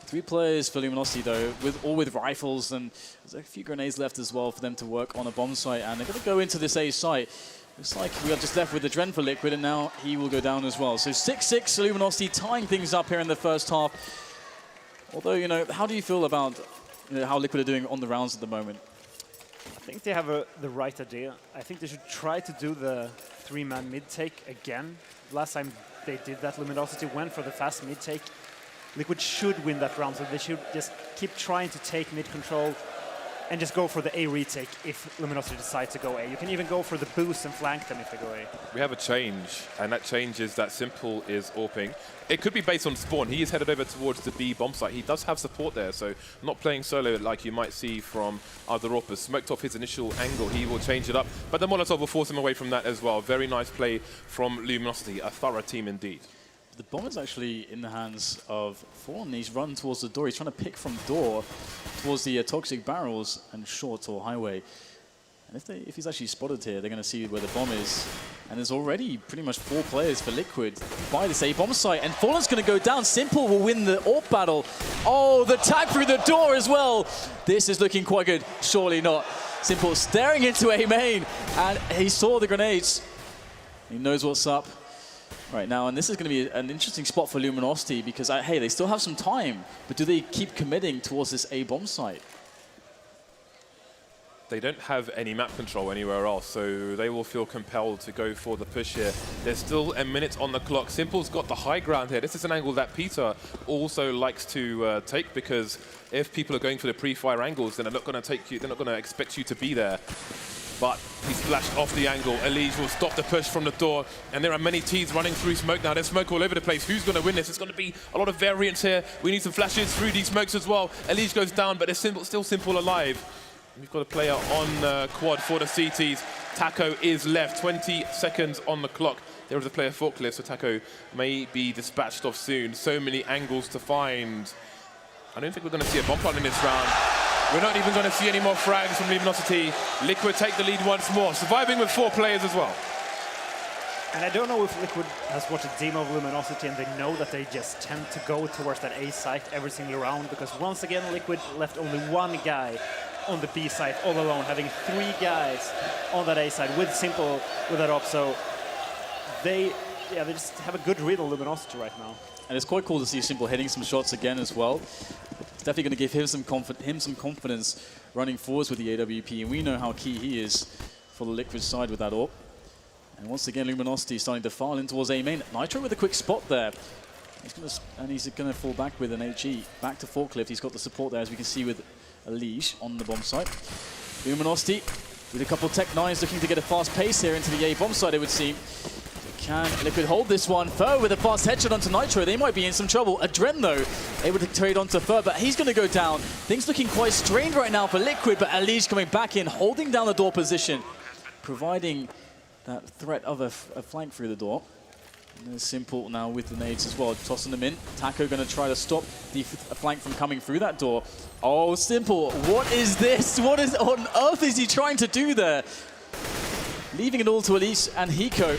3 players for Luminosity though, with rifles, and there's a few grenades left as well for them to work on a bomb site, and they're going to go into this A site. Looks like we are just left with Adren for Liquid, and now he will go down as well. So 6-6 Luminosity tying things up here in the first half. Although, how do you feel about how Liquid are doing on the rounds at the moment? I think they have the right idea. I think they should try to do the 3-man mid take again. Last time they did that, Luminosity went for the fast mid take. Liquid should win that round, so they should just keep trying to take mid control and just go for the A retake if Luminosity decides to go A. You can even go for the boost and flank them if they go A. We have a change, and that change is that Simple is AWPing. It could be based on spawn. He is headed over towards the B bomb site. He does have support there, so not playing solo like you might see from other AWPers. Smoked off his initial angle, he will change it up, but the Molotov will force him away from that as well. Very nice play from Luminosity, a thorough team indeed. The bomb is actually in the hands of Fawn. He's run towards the door. He's trying to pick from door towards the toxic barrels and short or highway. And if he's actually spotted here, they're going to see where the bomb is. And there's already pretty much 4 players for Liquid by this A bomb site. And Fallen's going to go down. Simple will win the AWP battle. Oh, the tag through the door as well. This is looking quite good. Surely not. Simple staring into A main. And he saw the grenades. He knows what's up right now, and this is going to be an interesting spot for Luminosity because, hey, they still have some time, but do they keep committing towards this A bomb site? They don't have any map control anywhere else, so they will feel compelled to go for the push here. There's still a minute on the clock. Simple's got the high ground here. This is an angle that Peter also likes to take, because if people are going for the pre-fire angles, then they're not going to take you. They're not going to expect you to be there. But he's flashed off the angle. Elige will stop the push from the door, and there are many T's running through smoke now. There's smoke all over the place. Who's going to win this? It's going to be a lot of variance here. We need some flashes through these smokes as well. Elige goes down, but there's still Simple alive. We've got a player on quad for the CTs. Taco is left, 20 seconds on the clock. There is a player forklift, so Taco may be dispatched off soon. So many angles to find. I don't think we're going to see a bomb plant in this round. We're not even going to see any more frags from Luminosity. Liquid take the lead once more, surviving with 4 players as well. And I don't know if Liquid has watched a demo of Luminosity and they know that they just tend to go towards that A site every single round, because once again Liquid left only 1 guy on the B site all alone, having 3 guys on that A side with Simple with that up. So they just have a good read on Luminosity right now. And it's quite cool to see Simple hitting some shots again as well. It's definitely going to give him some confidence running forwards with the AWP, and we know how key he is for the Liquid side with that AWP. And once again, Luminosity starting to file in towards A main. Nitro with a quick spot there. He's going to fall back with an HE. Back to Forklift. He's got the support there, as we can see with Elige on the bomb site. Luminosity with a couple of Tech-9s looking to get a fast pace here into the A bomb side, it would seem. Can Liquid hold this one? Fur with a fast headshot onto Nitro. They might be in some trouble. Adren, though, able to trade onto Fur, but he's going to go down. Things looking quite strained right now for Liquid, but Alige coming back in, holding down the door position, providing that threat of a flank through the door. And there's Simple now with the nades as well, tossing them in. Taco going to try to stop the flank from coming through that door. Oh, Simple, what is this? What on earth is he trying to do there? Leaving it all to Elise and Hiko.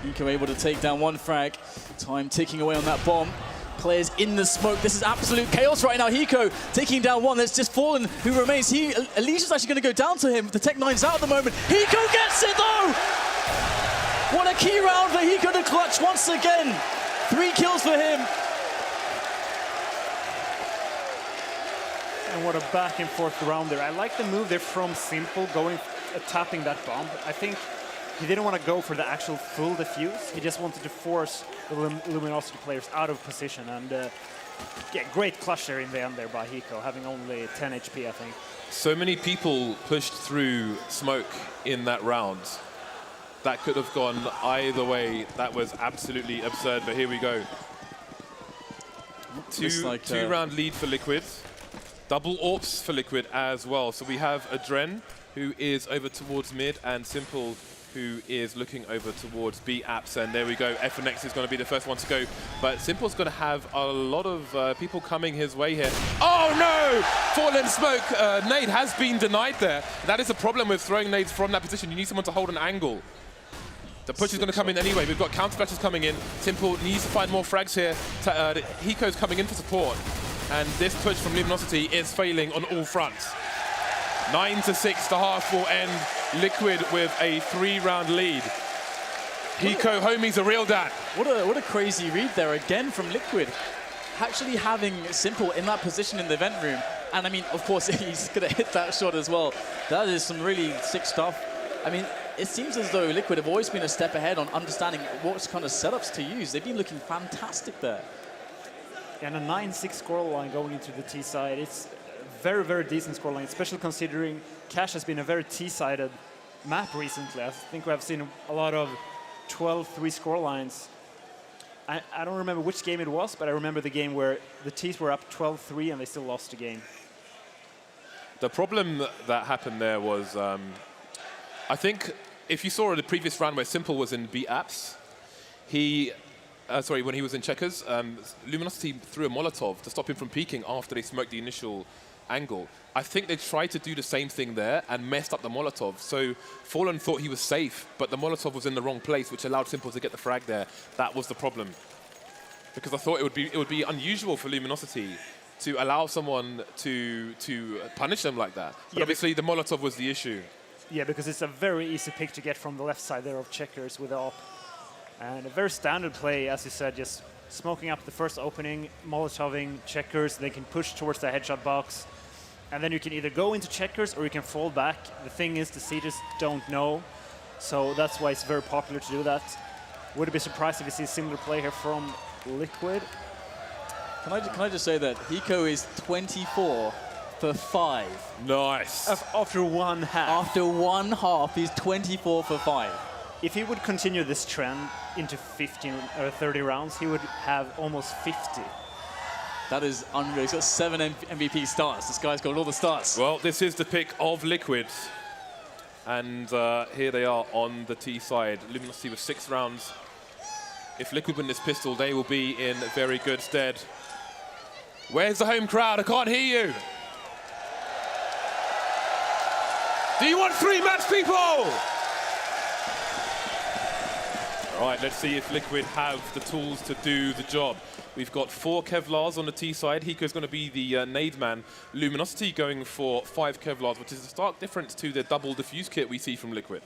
Hiko able to take down one frag. Time ticking away on that bomb. Players in the smoke. This is absolute chaos right now. Hiko taking down one. There's just Fallen who remains. Alicia is actually going to go down to him. The Tech-9's out at the moment. Hiko gets it though! What a key round for Hiko to clutch once again. 3 kills for him. And what a back and forth round there. I like the move there from Simple going, tapping that bomb. I think he didn't want to go for the actual full defuse. He just wanted to force the Luminosity players out of position. And yeah, great clutch there in the end there by Hiko, having only 10 HP, I think. So many people pushed through smoke in that round. That could have gone either way. That was absolutely absurd, but here we go. Two-round lead for Liquid. Double AWPs for Liquid as well. So we have Adren, who is over towards mid, and Simple, who is looking over towards B apps. And there we go. FNX is going to be the first one to go. But Simple's going to have a lot of people coming his way here. Oh no! Fallen smoke. Nade has been denied there. That is a problem with throwing nades from that position. You need someone to hold an angle. The push is going to come in anyway. We've got counter flashes coming in. Simple needs to find more frags here. Hiko's coming in for support. And this push from Luminosity is failing on all fronts. 9-6, the half will end. Liquid with a 3-round lead. Hiko, homie's a real dad. What a crazy read there again from Liquid. Actually having Simple in that position in the event room. And I mean, of course, he's going to hit that shot as well. That is some really sick stuff. I mean, it seems as though Liquid have always been a step ahead on understanding what kind of setups to use. They've been looking fantastic there. And a 9-6 scoreline going into the T side. It's a very, very decent scoreline, especially considering Cash has been a very T-sided map recently. I think we have seen a lot of 12-3 scorelines. I don't remember which game it was, but I remember the game where the Ts were up 12-3 and they still lost the game. The problem that happened there was, I think if you saw the previous round where Simple was in B apps, when he was in checkers, Luminosity threw a Molotov to stop him from peeking after they smoked the initial angle. I think they tried to do the same thing there and messed up the Molotov. So Fallen thought he was safe, but the Molotov was in the wrong place, which allowed Simple to get the frag there. That was the problem. Because I thought it would be unusual for Luminosity to allow someone to punish them like that. But obviously the Molotov was the issue. Yeah, because it's a very easy pick to get from the left side there of checkers with the op. And a very standard play, as you said, just smoking up the first opening, Molotoving checkers, they can push towards the headshot box. And then you can either go into checkers or you can fall back. The thing is, the Sieges don't know. So that's why it's very popular to do that. Would be surprised if you see a similar play here from Liquid. Can I just say that Hiko is 24 for 5. Nice. After one half. After one half, he's 24 for 5. If he would continue this trend into 15 or 30 rounds, he would have almost 50. That is unreal. He's got 7 MVP starts. This guy's got all the starts. Well, this is the pick of Liquid. And here they are on the T side. Luminosity with 6 rounds. If Liquid win this pistol, they will be in very good stead. Where's the home crowd? I can't hear you. Do you want 3 match, people? All right, let's see if Liquid have the tools to do the job. We've got 4 Kevlars on the T side. Hiko's going to be the nade man. Luminosity going for 5 Kevlars, which is a stark difference to the double diffuse kit we see from Liquid.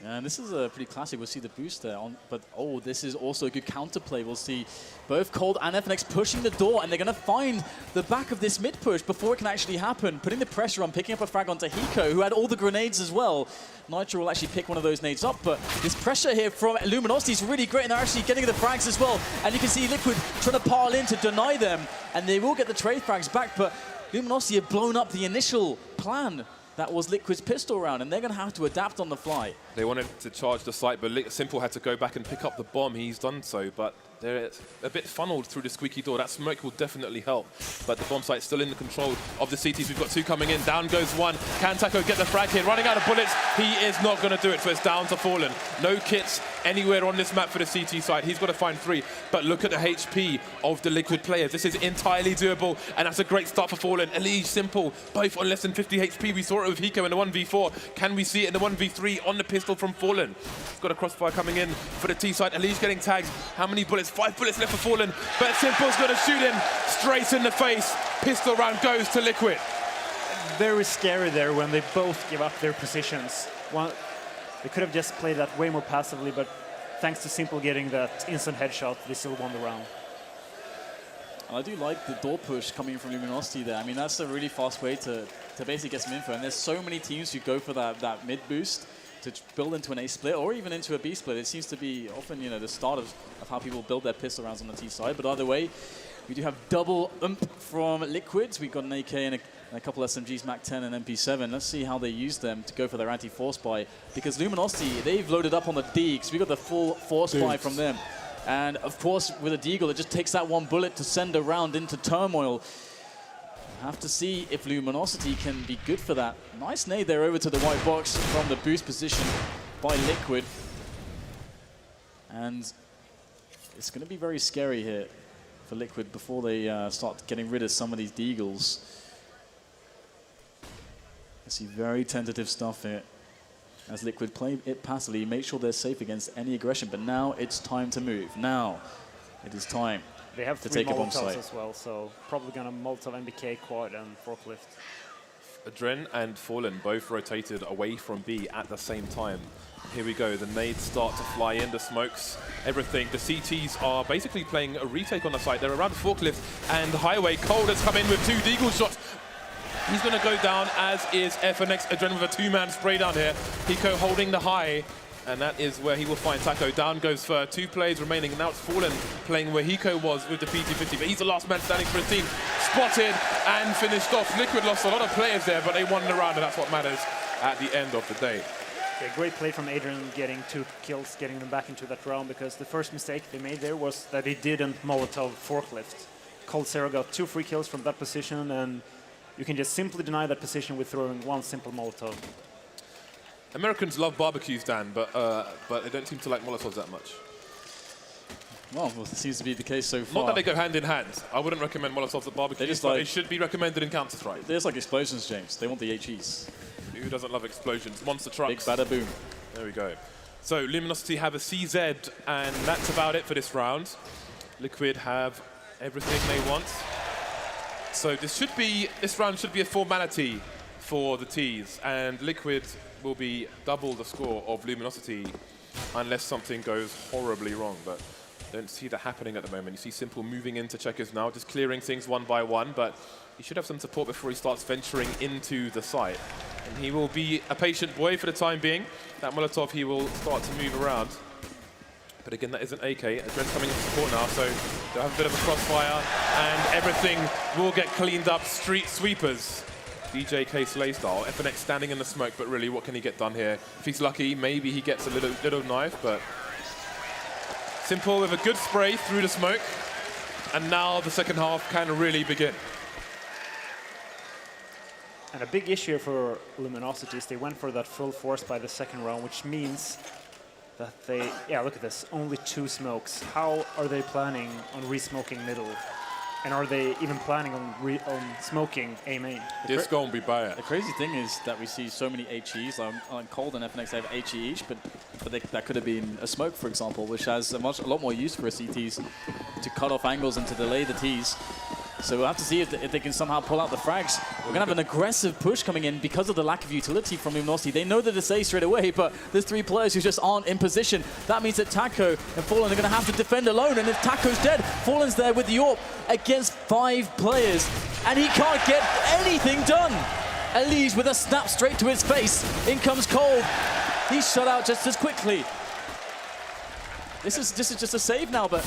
And this is a pretty classic. We'll see the boost there. But, oh, this is also a good counterplay. We'll see both Cold and FNX pushing the door, and they're going to find the back of this mid push before it can actually happen. Putting the pressure on, picking up a frag onto Hiko, who had all the grenades as well. Nitro will actually pick one of those nades up, but this pressure here from Luminosity is really great, and they're actually getting the frags as well. And you can see Liquid trying to pile in to deny them, and they will get the trade frags back, but Luminosity have blown up the initial plan that was Liquid's pistol round, and they're going to have to adapt on the fly. They wanted to charge the site, but Simple had to go back and pick up the bomb. He's done so, but they're a bit funneled through the squeaky door. That smoke will definitely help, but the bomb site's still in the control of the CTs. We've got 2 coming in. Down goes 1. Can Taco get the frag here? Running out of bullets. He is not going to do it, so it's down to Fallen. No kits anywhere on this map for the CT side. He's got to find 3, but look at the HP of the Liquid players. This is entirely doable, and that's a great start for Fallen. Elige, Simple, both on less than 50 HP. We saw it with Hiko in the 1v4. Can we see it in the 1v3 on the pistol from Fallen? Got a crossfire coming in for the T side. Elige getting tagged. How many bullets? 5 bullets left for Fallen, but Simple's going to shoot him straight in the face. Pistol round goes to Liquid. Very scary there when they both give up their positions. They could have just played that way more passively, but thanks to Simple getting that instant headshot, they still won the round. I do like the door push coming from Luminosity there. I mean, that's a really fast way to basically get some info. And there's so many teams who go for that mid boost to build into an A split or even into a B split. It seems to be often, you know, the start of how people build their pistol rounds on the T side. But either way, we do have double from Liquid. We've got an AK and a couple SMGs, Mac 10 and MP7. Let's see how they use them to go for their anti-force buy. Because Luminosity, they've loaded up on the D, because we got the full force buy from them. And of course, with a Deagle, it just takes that 1 bullet to send a round into turmoil. Have to see if Luminosity can be good for that. Nice nade there over to the white box from the boost position by Liquid. And it's going to be very scary here for Liquid before they start getting rid of some of these Deagles. I see very tentative stuff here as Liquid play it passively, make sure they're safe against any aggression. But now it's time to move. Now it is time. They have to 3 take a bomb Molotovs site as well, so probably gonna Molotov, MBK, quad, and forklift. Adren and Fallen both rotated away from B at the same time. Here we go, the nades start to fly in, the smokes, everything. The CTs are basically playing a retake on the site. They're around the forklift, and Highway Cold has come in with 2 Deagle shots. He's going to go down, as is FNX. Adren with a 2-man spray down here. Hiko holding the high, and that is where he will find Taco. Down goes for 2 players remaining, and now it's Fallen playing where Hiko was with the PT-50, but he's the last man standing for his team. Spotted and finished off. Liquid lost a lot of players there, but they won the round, and that's what matters at the end of the day. Yeah, great play from Adrian getting 2 kills, getting them back into that round, because the first mistake they made there was that they didn't Molotov forklift. Cold Zero got 2 free kills from that position, and you can just simply deny that position with throwing 1 simple Molotov. Americans love barbecues, Dan, but they don't seem to like Molotovs that much. Well, it seems to be the case so far. Not that they go hand in hand. I wouldn't recommend Molotovs at barbecues, but it should be recommended in Counter-Strike. They're just like explosions, James. They want the HEs. Who doesn't love explosions? Monster trucks. Big bada boom. There we go. So Luminosity have a CZ, and that's about it for this round. Liquid have everything they want. So this round should be a formality for the Ts, and Liquid will be double the score of Luminosity unless something goes horribly wrong, but don't see that happening at the moment. You see Simple moving into checkers now, just clearing things 1 by 1, but he should have some support before he starts venturing into the site. And he will be a patient boy for the time being. That Molotov, he will start to move around. But again, that is an AK. Adren's coming in support now, so they'll have a bit of a crossfire, and everything will get cleaned up. Street sweepers. DJK Slay style. FNX standing in the smoke, but really, what can he get done here? If he's lucky, maybe he gets a little knife, but Simple with a good spray through the smoke. And now the second half can really begin. And a big issue for Luminosity is they went for that full force by the second round, which means that they, yeah, look at this, only 2 smokes. How are they planning on re-smoking middle? And are they even planning on smoking A main? This gonna be bad. The crazy thing is that we see so many HEs. On Cold and FNX they have HE each, but that could have been a smoke, for example, which has a lot more use for CTs to cut off angles and to delay the Ts. So we'll have to see if they can somehow pull out the frags. We're going to have an aggressive push coming in because of the lack of utility from Luminosity. They know that it's A straight away, but there's 3 players who just aren't in position. That means that Taco and Fallen are going to have to defend alone. And if Taco's dead, Fallen's there with the AWP against 5 players. And he can't get anything done. Elige with a snap straight to his face. In comes Cold. He's shut out just as quickly. This is just a save now, but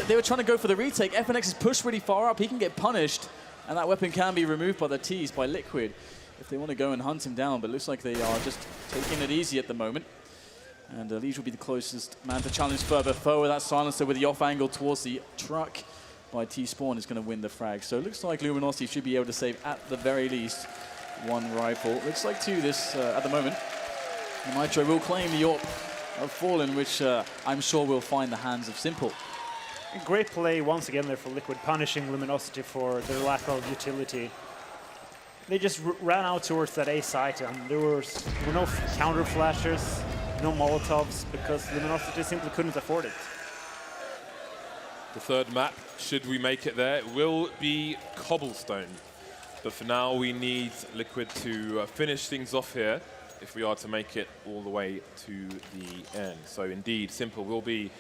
they were trying to go for the retake. FNX is pushed really far up. He can get punished, and that weapon can be removed by the Ts, by Liquid. if they want to go and hunt him down, but it looks like they are just taking it easy at the moment. And Lige will be the closest man to challenge further. Fur with that silencer with the off angle towards the truck by T-Spawn is going to win the frag. So it looks like Luminosity should be able to save, at the very least, one rifle. Looks like two this at the moment. Nitro will claim the AWP of Fallen, which I'm sure will find the hands of Simple. Great play once again there for Liquid, punishing Luminosity for their lack of utility. They just ran out towards that A site, and there were no counter flashes, no Molotovs, because Luminosity simply couldn't afford it. The third map, should we make it there, will be Cobblestone. But for now, we need Liquid to finish things off here if we are to make it all the way to the end. So indeed, Simple will be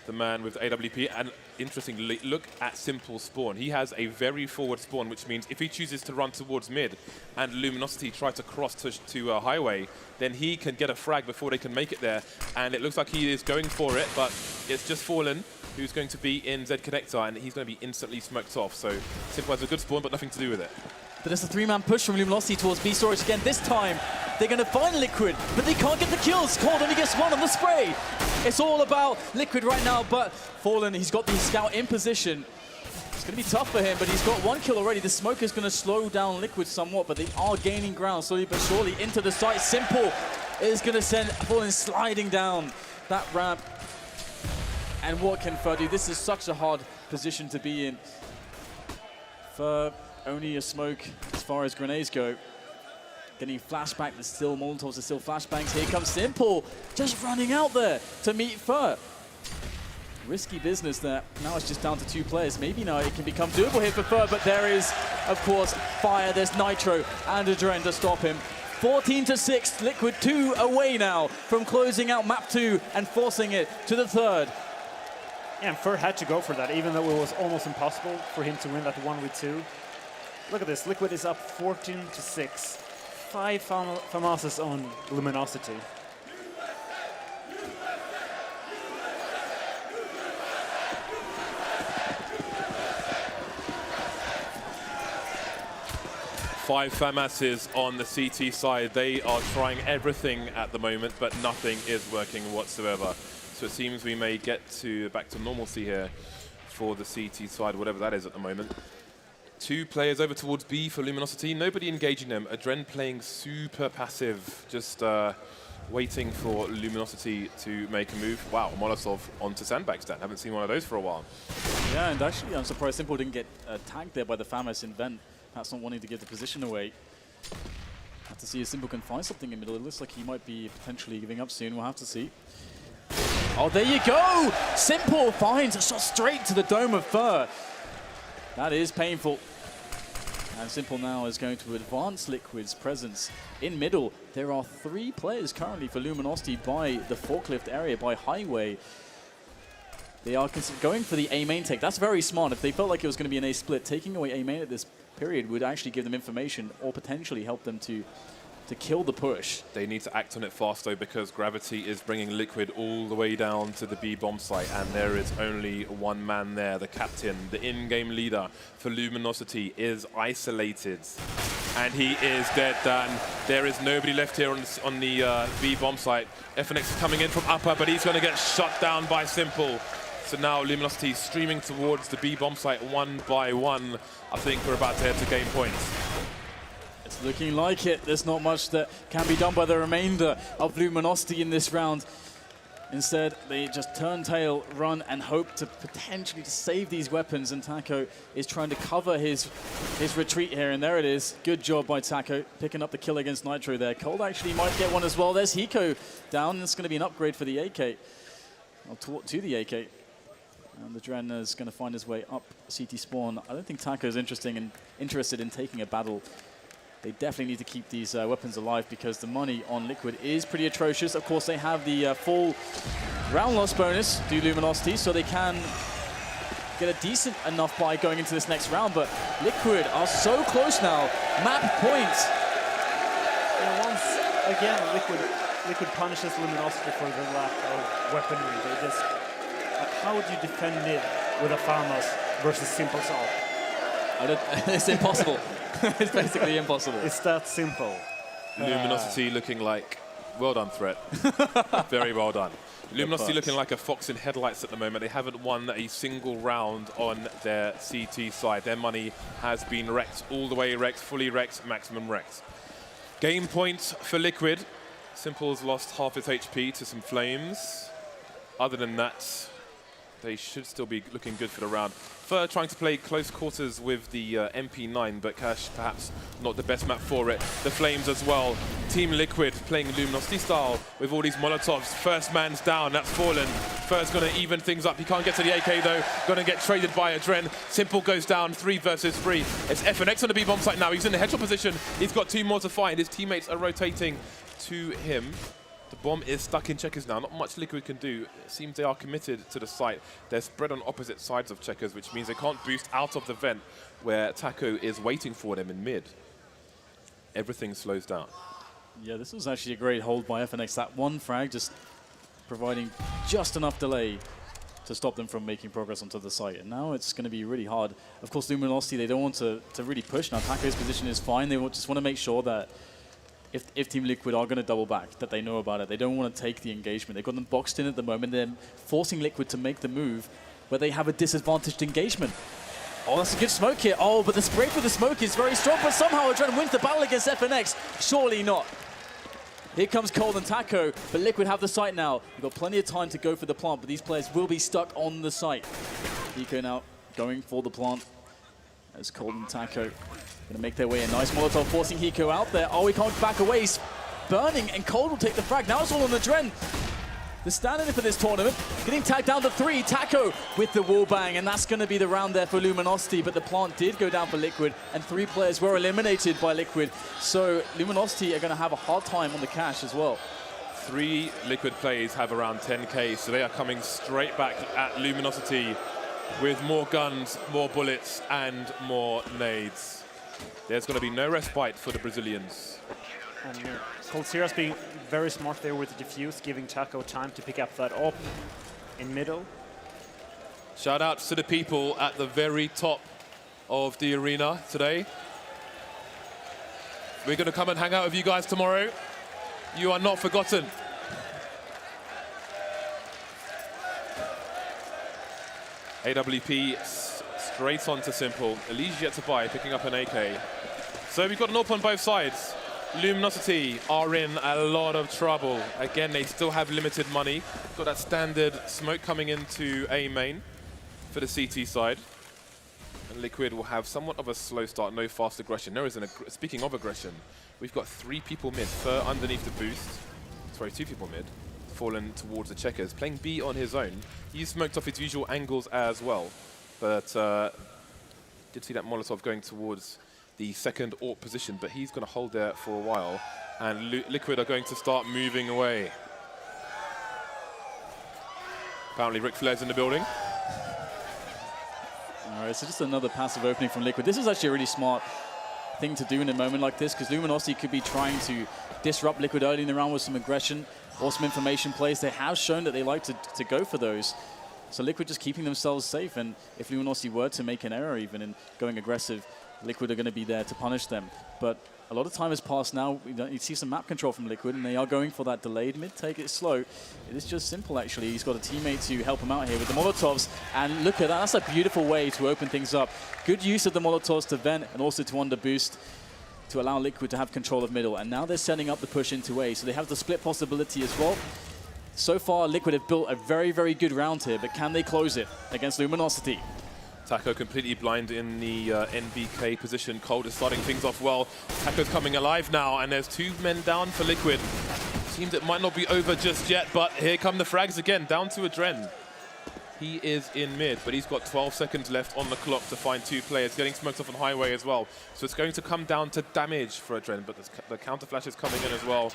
the man with AWP. And interestingly, look at Simple's spawn. He has a very forward spawn, which means if he chooses to run towards mid and Luminosity try to cross to a highway, then he can get a frag before they can make it there. And it looks like he is going for it, but it's just Fallen who's going to be in Z Connector, and he's going to be instantly smoked off. So Simple has a good spawn, but nothing to do with it. But it's a three-man push from Luminosity towards B storage again. This time, they're going to find Liquid, but they can't get the kills. Cold only gets one on the spray. It's all about Liquid right now, but Fallen, he's got the scout in position. It's going to be tough for him, but he's got one kill already. The smoke is going to slow down Liquid somewhat, but they are gaining ground slowly but surely into the site. Simple is going to send Fallen sliding down that ramp. And what can Fur do? This is such a hard position to be in. Fur, only a smoke as far as grenades go. Getting flashback, there's still Molotovs, there's still flashbangs. Here comes Simple, just running out there to meet Fur. Risky business there. Now it's just down to two players. Maybe now it can become doable here for Fur, but there is, of course, fire. There's Nitro and Adren to stop him. 14-6, Liquid 2 away now from closing out map 2 and forcing it to the third. Yeah, and Fur had to go for that, even though it was almost impossible for him to win that 1v2. Look at this, Liquid is up 14-6. 5 FAMASes on Luminosity. Five FAMASes on the CT side. They are trying everything at the moment, but nothing is working whatsoever. So it seems we may get back to normalcy here for the CT side, whatever that is at the moment. Two players over towards B for Luminosity. Nobody engaging them. Adren playing super passive, just waiting for Luminosity to make a move. Wow, Molotov onto Sandbag stand. Haven't seen one of those for a while. Yeah, and actually I'm surprised Simple didn't get tagged there by the FAMAS in Vent. Perhaps not wanting to give the position away. Have to see if Simple can find something in the middle. It looks like he might be potentially giving up soon. We'll have to see. Oh, there you go! Simple finds a shot straight to the dome of Fur. That is painful. And Simple now is going to advance Liquid's presence in middle. There are 3 players currently for Luminosity by the forklift area, by Highway. They are going for the A main take. That's very smart. If they felt like it was going to be an A split, taking away A main at this period would actually give them information or potentially help them to kill the push. They need to act on it fast though, because Gravity is bringing Liquid all the way down to the B bomb site, and there is only one man there. The captain, the in-game leader for Luminosity is isolated, and he is dead, Dan. There is nobody left here on the B bomb site. FNX is coming in from upper, but he's going to get shut down by Simple. So now Luminosity streaming towards the B bomb site one by one. I think we're about to head to game points. It's looking like it. There's not much that can be done by the remainder of Luminosity in this round. Instead, they just turn tail, run, and hope to potentially save these weapons. And Taco is trying to cover his retreat here, and there it is. Good job by Taco, picking up the kill against Nitro there. Cold actually might get one as well. There's Hiko down. It's going to be an upgrade for the AK, or to the AK. And the Dren is going to find his way up CT spawn. I don't think Taco is interested in taking a battle. They definitely need to keep these weapons alive, because the money on Liquid is pretty atrocious. Of course, they have the full round loss bonus due Luminosity, so they can get a decent enough buy going into this next round. But Liquid are so close now. Map points. And once again, Liquid punishes Luminosity for the lack of weaponry. They just... how would you defend mid with a FAMAS versus Simple's AWP? It's impossible. It's basically impossible. It's that simple. Luminosity looking like, well done, Threat. Very well done. Luminosity looking like a fox in headlights at the moment. They haven't won a single round on their CT side. Their money has been wrecked, all the way wrecked, fully wrecked, maximum wrecked. Game point for Liquid. Simple's lost half its HP to some flames. Other than that, they should still be looking good for the round. Fur trying to play close quarters with the MP9, but Cash perhaps not the best map for it. The Flames as well. Team Liquid playing Luminosity style with all these Molotovs. First man's down, that's fallen. Fur's gonna even things up. He can't get to the AK though. Gonna get traded by Adren. Simple goes down, 3 versus 3. It's FNX on the B-bomb site now. He's in the headshot position. He's got 2 more to find. His teammates are rotating to him. The bomb is stuck in Checkers now. Not much Liquid can do. It seems they are committed to the site. They're spread on opposite sides of Checkers, which means they can't boost out of the vent where Taco is waiting for them in mid. Everything slows down. Yeah, this was actually a great hold by FNX. That one frag just providing just enough delay to stop them from making progress onto the site. And now it's going to be really hard. Of course, Luminosity, they don't want to really push. Now, Taco's position is fine. They just want to make sure that if Team Liquid are going to double back, that they know about it. They don't want to take the engagement. They've got them boxed in at the moment. They're forcing Liquid to make the move where they have a disadvantaged engagement. Oh, that's a good smoke here. Oh, but the spray for the smoke is very strong, but somehow Adren wins the battle against FNX. Surely not. Here comes Cold and Taco, but Liquid have the site now. We've got plenty of time to go for the plant, but these players will be stuck on the site. Nico now going for the plant as Cold and Taco gonna make their way in. Nice Molotov forcing Hiko out there. Oh, he can't back away. He's burning, and Cold will take the frag. Now it's all on the Adren. The stand-in for this tournament, getting tagged down to 3. Taco with the wall bang, and that's going to be the round there for Luminosity, but the plant did go down for Liquid, and 3 players were eliminated by Liquid. So Luminosity are going to have a hard time on the cash as well. 3 Liquid players have around 10k, so they are coming straight back at Luminosity with more guns, more bullets, and more nades. There's going to be no respite for the Brazilians. And Coldzera's being very smart there with the defuse, giving Taco time to pick up that op in middle. Shout out to the people at the very top of the arena today. We're going to come and hang out with you guys tomorrow. You are not forgotten. AWP straight on to Simple. Elise yet to buy, picking up an AK. So we've got an AWP on both sides. Luminosity are in a lot of trouble. Again, they still have limited money. Got that standard smoke coming into A main for the CT side. And Liquid will have somewhat of a slow start, no fast aggression. There is speaking of aggression, we've got 3 people mid. Fur underneath the boost. Sorry, 2 people mid. Fallen towards the Checkers, playing B on his own. He's smoked off his usual angles as well. But did see that Molotov going towards the second AWP position, but he's going to hold there for a while. And Liquid are going to start moving away. Apparently Ric Flair's in the building. All right, so just another passive opening from Liquid. This is actually a really smart thing to do in a moment like this, because Luminosity could be trying to disrupt Liquid early in the round with some aggression or some information plays. They have shown that they like to go for those. So Liquid just keeping themselves safe, and if Luminosity were to make an error even in going aggressive, Liquid are going to be there to punish them. But a lot of time has passed now. You see some map control from Liquid, and they are going for that delayed mid. Take it slow. It is just Simple, actually. He's got a teammate to help him out here with the Molotovs. And look at that. That's a beautiful way to open things up. Good use of the Molotovs to vent and also to underboost to allow Liquid to have control of middle. And now they're setting up the push into A. So they have the split possibility as well. So far, Liquid have built a very, very good round here, but can they close it against Luminosity? Taco completely blind in the NBK position. Cold is starting things off well. Taco's coming alive now, and there's 2 men down for Liquid. Seems it might not be over just yet, but here come the frags again, down to Adren. He is in mid, but he's got 12 seconds left on the clock to find 2 players, getting smoked off on highway as well. So it's going to come down to damage for Adren, but the counter flash is coming in as well.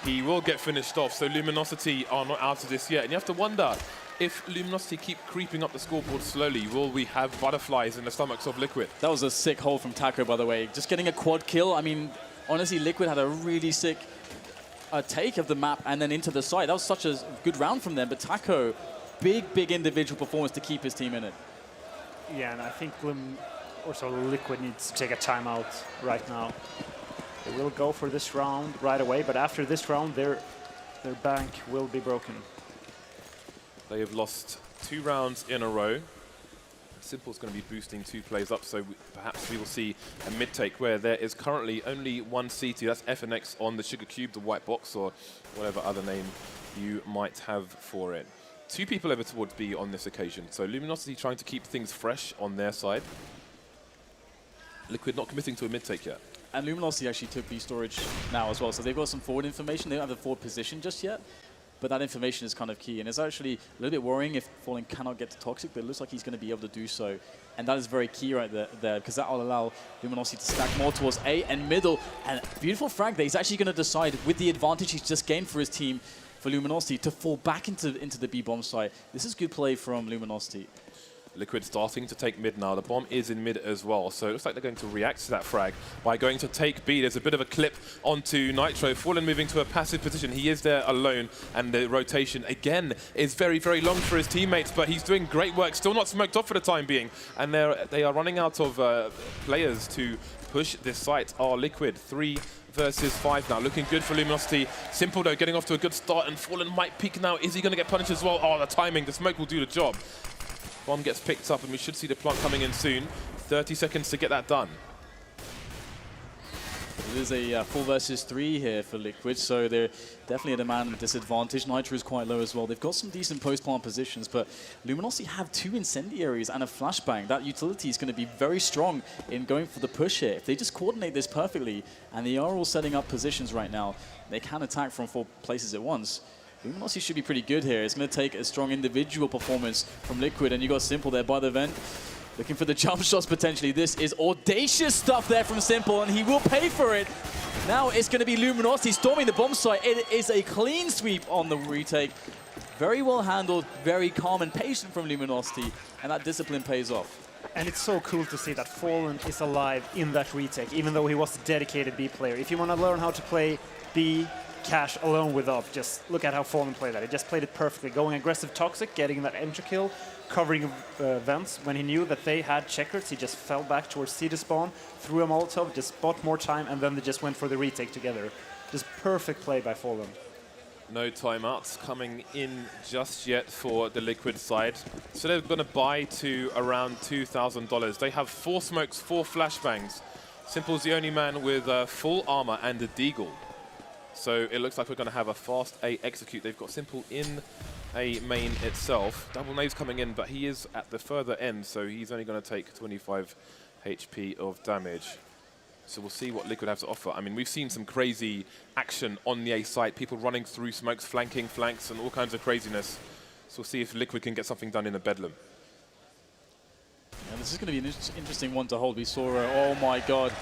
He will get finished off, so Luminosity are not out of this yet. And you have to wonder, if Luminosity keep creeping up the scoreboard slowly, will we have butterflies in the stomachs of Liquid? That was a sick hold from Taco, by the way. Just getting a quad kill. I mean, honestly, Liquid had a really sick take of the map and then into the site. That was such a good round from them, but Taco, big individual performance to keep his team in it. Yeah, and I think Also, Liquid needs to take a timeout right now. They will go for this round right away, but after this round, their bank will be broken. They have lost 2 rounds in a row. Simple's going to be boosting 2 plays up, so perhaps we will see a mid-take where there is currently only one CT. That's FNX on the Sugar Cube, the white box, or whatever other name you might have for it. 2 people over towards B on this occasion. So Luminosity trying to keep things fresh on their side. Liquid not committing to a mid-take yet. And Luminosity actually took B storage now as well, so they've got some forward information. They don't have the forward position just yet, but that information is kind of key. And it's actually a little bit worrying if Fallen cannot get to Toxic, but it looks like he's going to be able to do so. And that is very key right there, because that will allow Luminosity to stack more towards A and middle. And beautiful frag there. He's actually going to decide, with the advantage he's just gained for his team, for Luminosity, to fall back into the B bomb site. This is good play from Luminosity. Liquid starting to take mid now. The bomb is in mid as well, so it looks like they're going to react to that frag by going to take B. There's a bit of a clip onto Nitro. Fallen moving to a passive position. He is there alone, and the rotation, again, is very, very long for his teammates, but he's doing great work. Still not smoked off for the time being, and they are running out of players to push this site. Liquid 3 versus 5 now. Looking good for Luminosity. Simple, though, getting off to a good start, and Fallen might peek now. Is he going to get punished as well? The timing. The smoke will do the job. Bomb gets picked up, and we should see the plant coming in soon. 30 seconds to get that done. It is a 4 versus 3 here for Liquid, so they're definitely at a man disadvantage. Nitro is quite low as well. They've got some decent post-plant positions, but Luminosity have 2 incendiaries and a flashbang. That utility is going to be very strong in going for the push here. If they just coordinate this perfectly, and they are all setting up positions right now, they can attack from 4 places at once. Luminosity should be pretty good here. It's going to take a strong individual performance from Liquid, and you got Simple there by the vent, looking for the jump shots potentially. This is audacious stuff there from Simple, and he will pay for it. Now it's going to be Luminosity storming the bomb site. It is a clean sweep on the retake. Very well handled, very calm and patient from Luminosity, and that discipline pays off. And it's so cool to see that Fallen is alive in that retake, even though he was a dedicated B player. If you want to learn how to play B cash alone with up, just look at how Fallen played that. He just played it perfectly, going aggressive Toxic, getting that entry kill, covering vents. When he knew that they had checkers, he just fell back towards C to spawn, threw a Molotov, just bought more time, and then they just went for the retake together. Just perfect play by Fallen. No timeouts coming in just yet for the Liquid side. So they're going to buy to around $2,000. They have 4 smokes, 4 flashbangs. Simple's the only man with full armor and a deagle. So it looks like we're going to have a fast A execute. They've got Simple in a main itself. Double Nave's coming in, but he is at the further end, so he's only going to take 25 HP of damage. So we'll see what Liquid have to offer. I mean, we've seen some crazy action on the A site, people running through smokes, flanking flanks, and all kinds of craziness. So we'll see if Liquid can get something done in the Bedlam. Yeah, this is going to be an interesting one to hold. We saw, oh my god.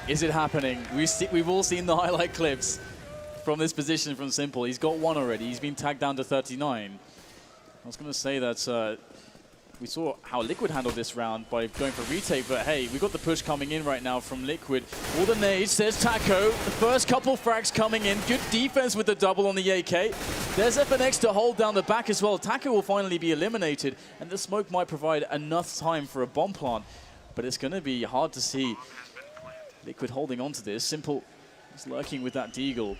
Is it happening? We've all seen the highlight clips from this position from Simple. He's got 1 already. He's been tagged down to 39. I was going to say that we saw how Liquid handled this round by going for retake, but hey, we've got the push coming in right now from Liquid. All the nades, says Taco. The first couple frags coming in. Good defense with the double on the AK. There's FNX to hold down the back as well. Taco will finally be eliminated, and the smoke might provide enough time for a bomb plant, but it's going to be hard to see Liquid holding on to this. Simple is lurking with that deagle.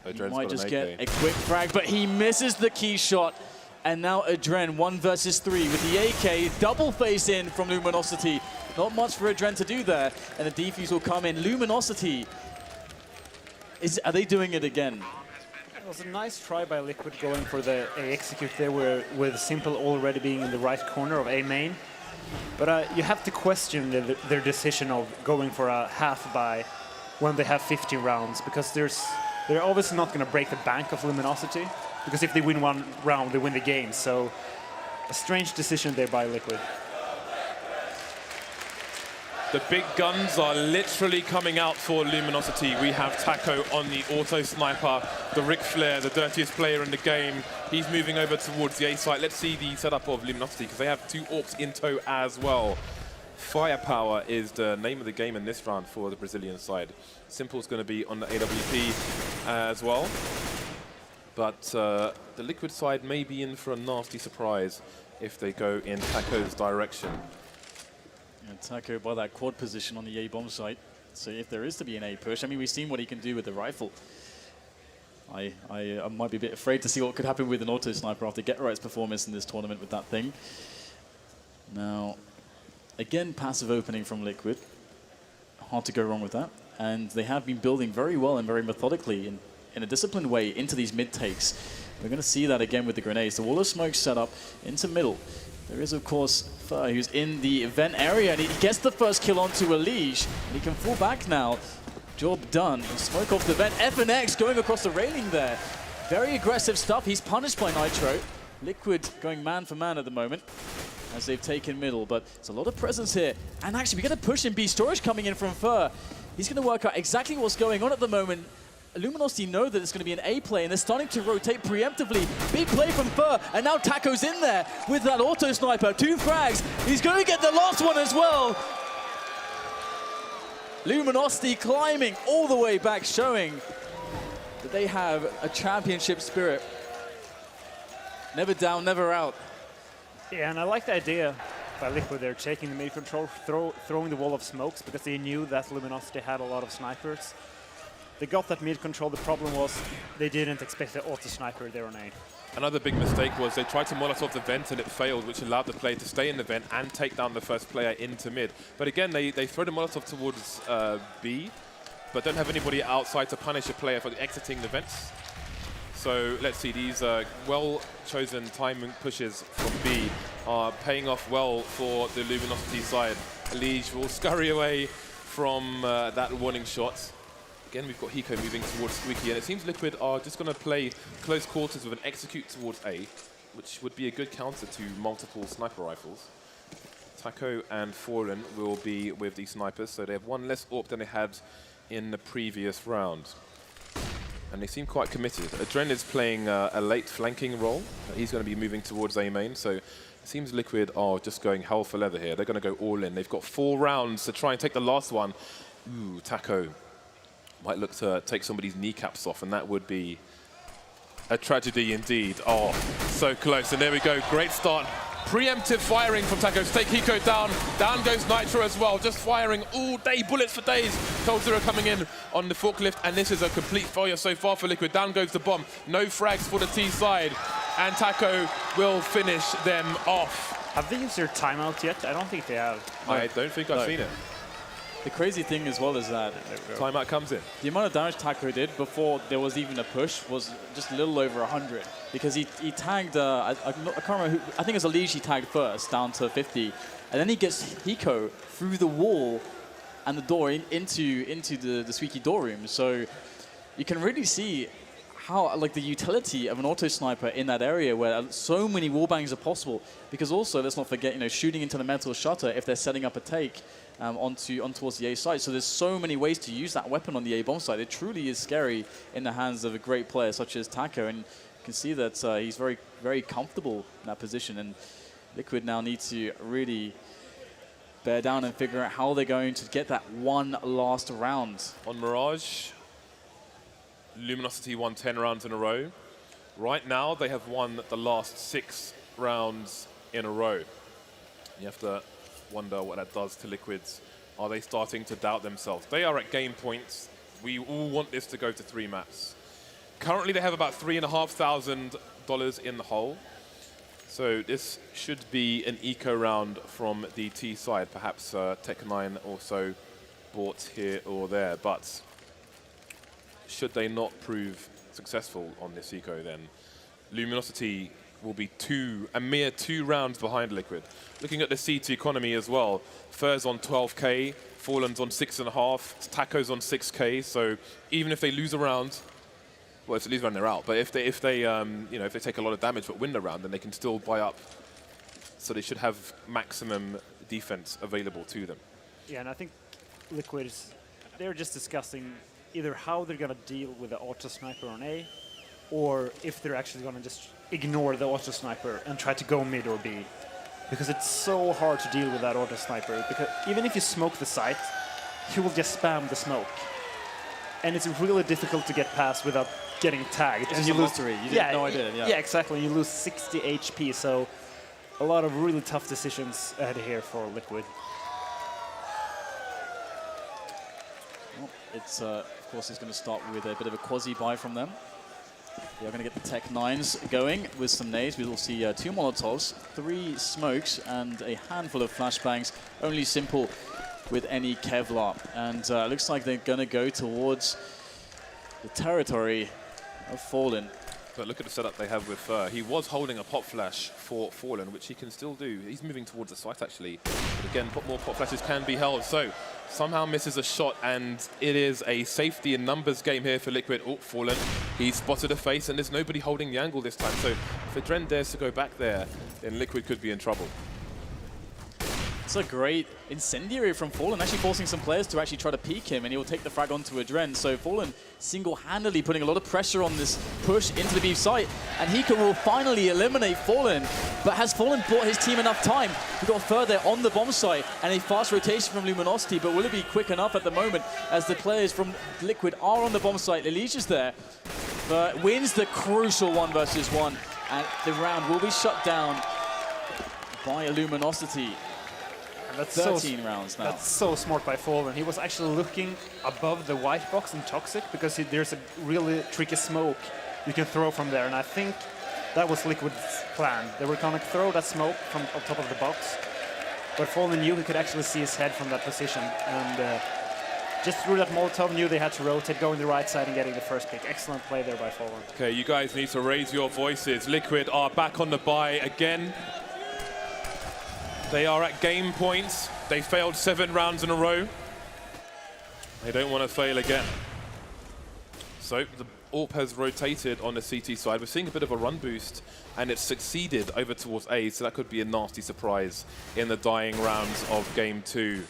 He might just get a quick frag, but he misses the key shot. And now Adren 1 versus 3 with the AK. Double face in from Luminosity. Not much for Adren to do there. And the defuse will come in. Luminosity, are they doing it again? It was a nice try by Liquid going for the A execute there, with Simple already being in the right corner of A main. But you have to question their decision of going for a half buy when they have 15 rounds, because they're obviously not going to break the bank of Luminosity, because if they win 1 round, they win the game. So a strange decision there by Liquid. The big guns are literally coming out for Luminosity. We have Taco on the auto sniper, the Ric Flair, the dirtiest player in the game. He's moving over towards the A site. Let's see the setup of Luminosity, because they have 2 orcs in tow as well. Firepower is the name of the game in this round for the Brazilian side. Simple's going to be on the AWP as well. But the Liquid side may be in for a nasty surprise if they go in Taco's direction. And Taco by that quad position on the A bomb site. So if there is to be an A push, I mean, we've seen what he can do with the rifle. I might be a bit afraid to see what could happen with an auto sniper after Get Right's performance in this tournament with that thing. Now, again, passive opening from Liquid. Hard to go wrong with that. And they have been building very well and very methodically in a disciplined way into these mid takes. We're going to see that again with the grenades. The wall of smoke set up into middle. There is, of course, Fur, who's in the vent area, and he gets the first kill onto Elige. And he can fall back now. Job done. Smoke off the vent. FNX going across the railing there. Very aggressive stuff. He's punished by Nitro. Liquid going man for man at the moment as they've taken middle, but there's a lot of presence here. And actually, we're going to push in B storage coming in from Fur. He's going to work out exactly what's going on at the moment. Luminosity know that it's going to be an A play, and they're starting to rotate preemptively. Big play from Fur, and now Taco's in there with that auto sniper. 2 frags. He's going to get the last one as well. Luminosity climbing all the way back, showing that they have a championship spirit. Never down, never out. Yeah, and I like the idea by Liquid there, taking the mid control, throwing the wall of smokes, because they knew that Luminosity had a lot of snipers. They got that mid control. The problem was they didn't expect the auto sniper there on A. Another big mistake was they tried to Molotov the vent and it failed, which allowed the player to stay in the vent and take down the first player into mid. But again, they throw the Molotov towards B, but don't have anybody outside to punish a player for exiting the vents. So let's see, these well-chosen timing pushes from B are paying off well for the Luminosity side. Elige will scurry away from that warning shot. Again, we've got Hiko moving towards Squeaky, and it seems Liquid are just going to play close quarters with an execute towards A, which would be a good counter to multiple sniper rifles. Taco and Fallen will be with these snipers, so they have 1 less AWP than they had in the previous round. And they seem quite committed. Adren is playing a late flanking role. He's going to be moving towards A main, so it seems Liquid are just going hell for leather here. They're going to go all in. They've got 4 rounds to try and take the last one. Ooh, Taco might look to take somebody's kneecaps off, and that would be a tragedy indeed. Oh, so close. And there we go. Great start. Preemptive firing from Taco to take Hiko down. Down goes Nitro as well. Just firing all day, bullets for days. Cold Zero coming in on the forklift, and this is a complete failure so far for Liquid. Down goes the bomb. No frags for the T side, and Taco will finish them off. Have they used their timeout yet? I don't think they have. I don't think I've seen it. The crazy thing as well is that Timeout comes in. the amount of damage Taco did before there was even a push was just a little over 100, because he tagged, I can't remember who, I think it was Elige he tagged first, down to 50, and then he gets Hiko through the wall and the door into the Squeaky door room. So you can really see how, like, the utility of an auto sniper in that area where so many wall bangs are possible, because also, let's not forget, shooting into the metal shutter if they're setting up a take on towards the A side. So there's so many ways to use that weapon on the A bomb side. It truly is scary in the hands of a great player such as Taco, and you can see that he's very, very comfortable in that position. And Liquid now need to really bear down and figure out how they're going to get that one last round. On Mirage, Luminosity won 10 rounds in a row. Right now, they have won the last 6 rounds in a row. You have to wonder what that does to Liquids. Are they starting to doubt themselves? They are at game points. We all want this to go to 3 maps. Currently, they have about $3,500 in the hole. So this should be an eco round from the T side. Perhaps Tech9 also bought here or there. But should they not prove successful on this eco, then Luminosity will be a mere 2 rounds behind Liquid. Looking at the CT economy as well, Fur's on 12K, Fallen's on 6.5, Taco's on 6K. So even if they lose a round, well, if they lose a round, they're out. But if they take a lot of damage but win the round, then they can still buy up. So they should have maximum defense available to them. Yeah, and I think Liquid they're just discussing either how they're going to deal with the auto sniper on A, or if they're actually going to just ignore the auto sniper and try to go mid or B. Because it's so hard to deal with that auto sniper, because even if you smoke the site, he will just spam the smoke. And it's really difficult to get past without getting tagged. And you lose 3, you didn't know I did. Yeah, exactly. You lose 60 HP, so a lot of really tough decisions ahead here for Liquid. Well, it's, of course, it's going to start with a bit of a quasi-buy from them. We are going to get the Tech 9s going with some nades. We will see 2 Molotovs, 3 smokes, and a handful of flashbangs. Only Simple with any Kevlar. And it looks like they're going to go towards the territory of Fallen. But look at the setup they have with Fur. He was holding a pop flash for Fallen, which he can still do. He's moving towards the site, actually. But again, more pop flashes can be held. So somehow misses a shot, and it is a safety in numbers game here for Liquid. Oh, Fallen. He's spotted a face, and there's nobody holding the angle this time. So if Adren dares to go back there, then Liquid could be in trouble. It's a great incendiary from Fallen, actually forcing some players to actually try to peek him, and he will take the frag onto Adren. So Fallen single-handedly putting a lot of pressure on this push into the B site, and Hiko will finally eliminate Fallen. But has Fallen bought his team enough time to go further on the bomb site, and a fast rotation from Luminosity, but will it be quick enough at the moment as the players from Liquid are on the bomb site? Elisia's there, but wins the crucial 1 versus 1, and the round will be shut down by Luminosity. That's 13 rounds now. That's so smart by Fallen. He was actually looking above the white box in Toxic because there's a really tricky smoke you can throw from there. And I think that was Liquid's plan. They were going to throw that smoke from on top of the box. But Fallen knew he could actually see his head from that position. And just through that Molotov, knew they had to rotate, go on the right side and getting the first pick. Excellent play there by Fallen. Okay, you guys need to raise your voices. Liquid are back on the buy again. They are at game points. They failed 7 rounds in a row. They don't want to fail again. So the AWP has rotated on the CT side. We're seeing a bit of a run boost, and it's succeeded over towards A, so that could be a nasty surprise in the dying rounds of game 2.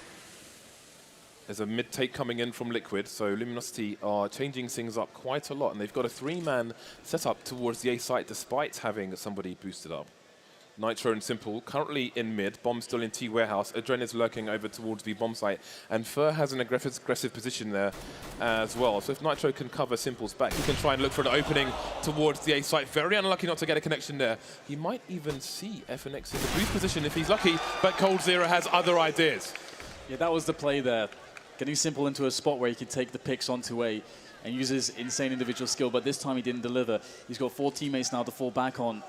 There's a mid-take coming in from Liquid, so Luminosity are changing things up quite a lot, and they've got a 3-man setup towards the A site despite having somebody boosted up. Nitro and Simple currently in mid, Bomb still in T warehouse, Adren is lurking over towards the bomb site, and Fur has an aggressive position there as well. So if Nitro can cover Simple's back, he can try and look for an opening towards the A site. Very unlucky not to get a connection there. He might even see FNX in the boost position if he's lucky, but coldzera has other ideas. Yeah, that was the play there. Getting Simple into a spot where he could take the picks onto A and use his insane individual skill, but this time he didn't deliver. He's got 4 teammates now to fall back on.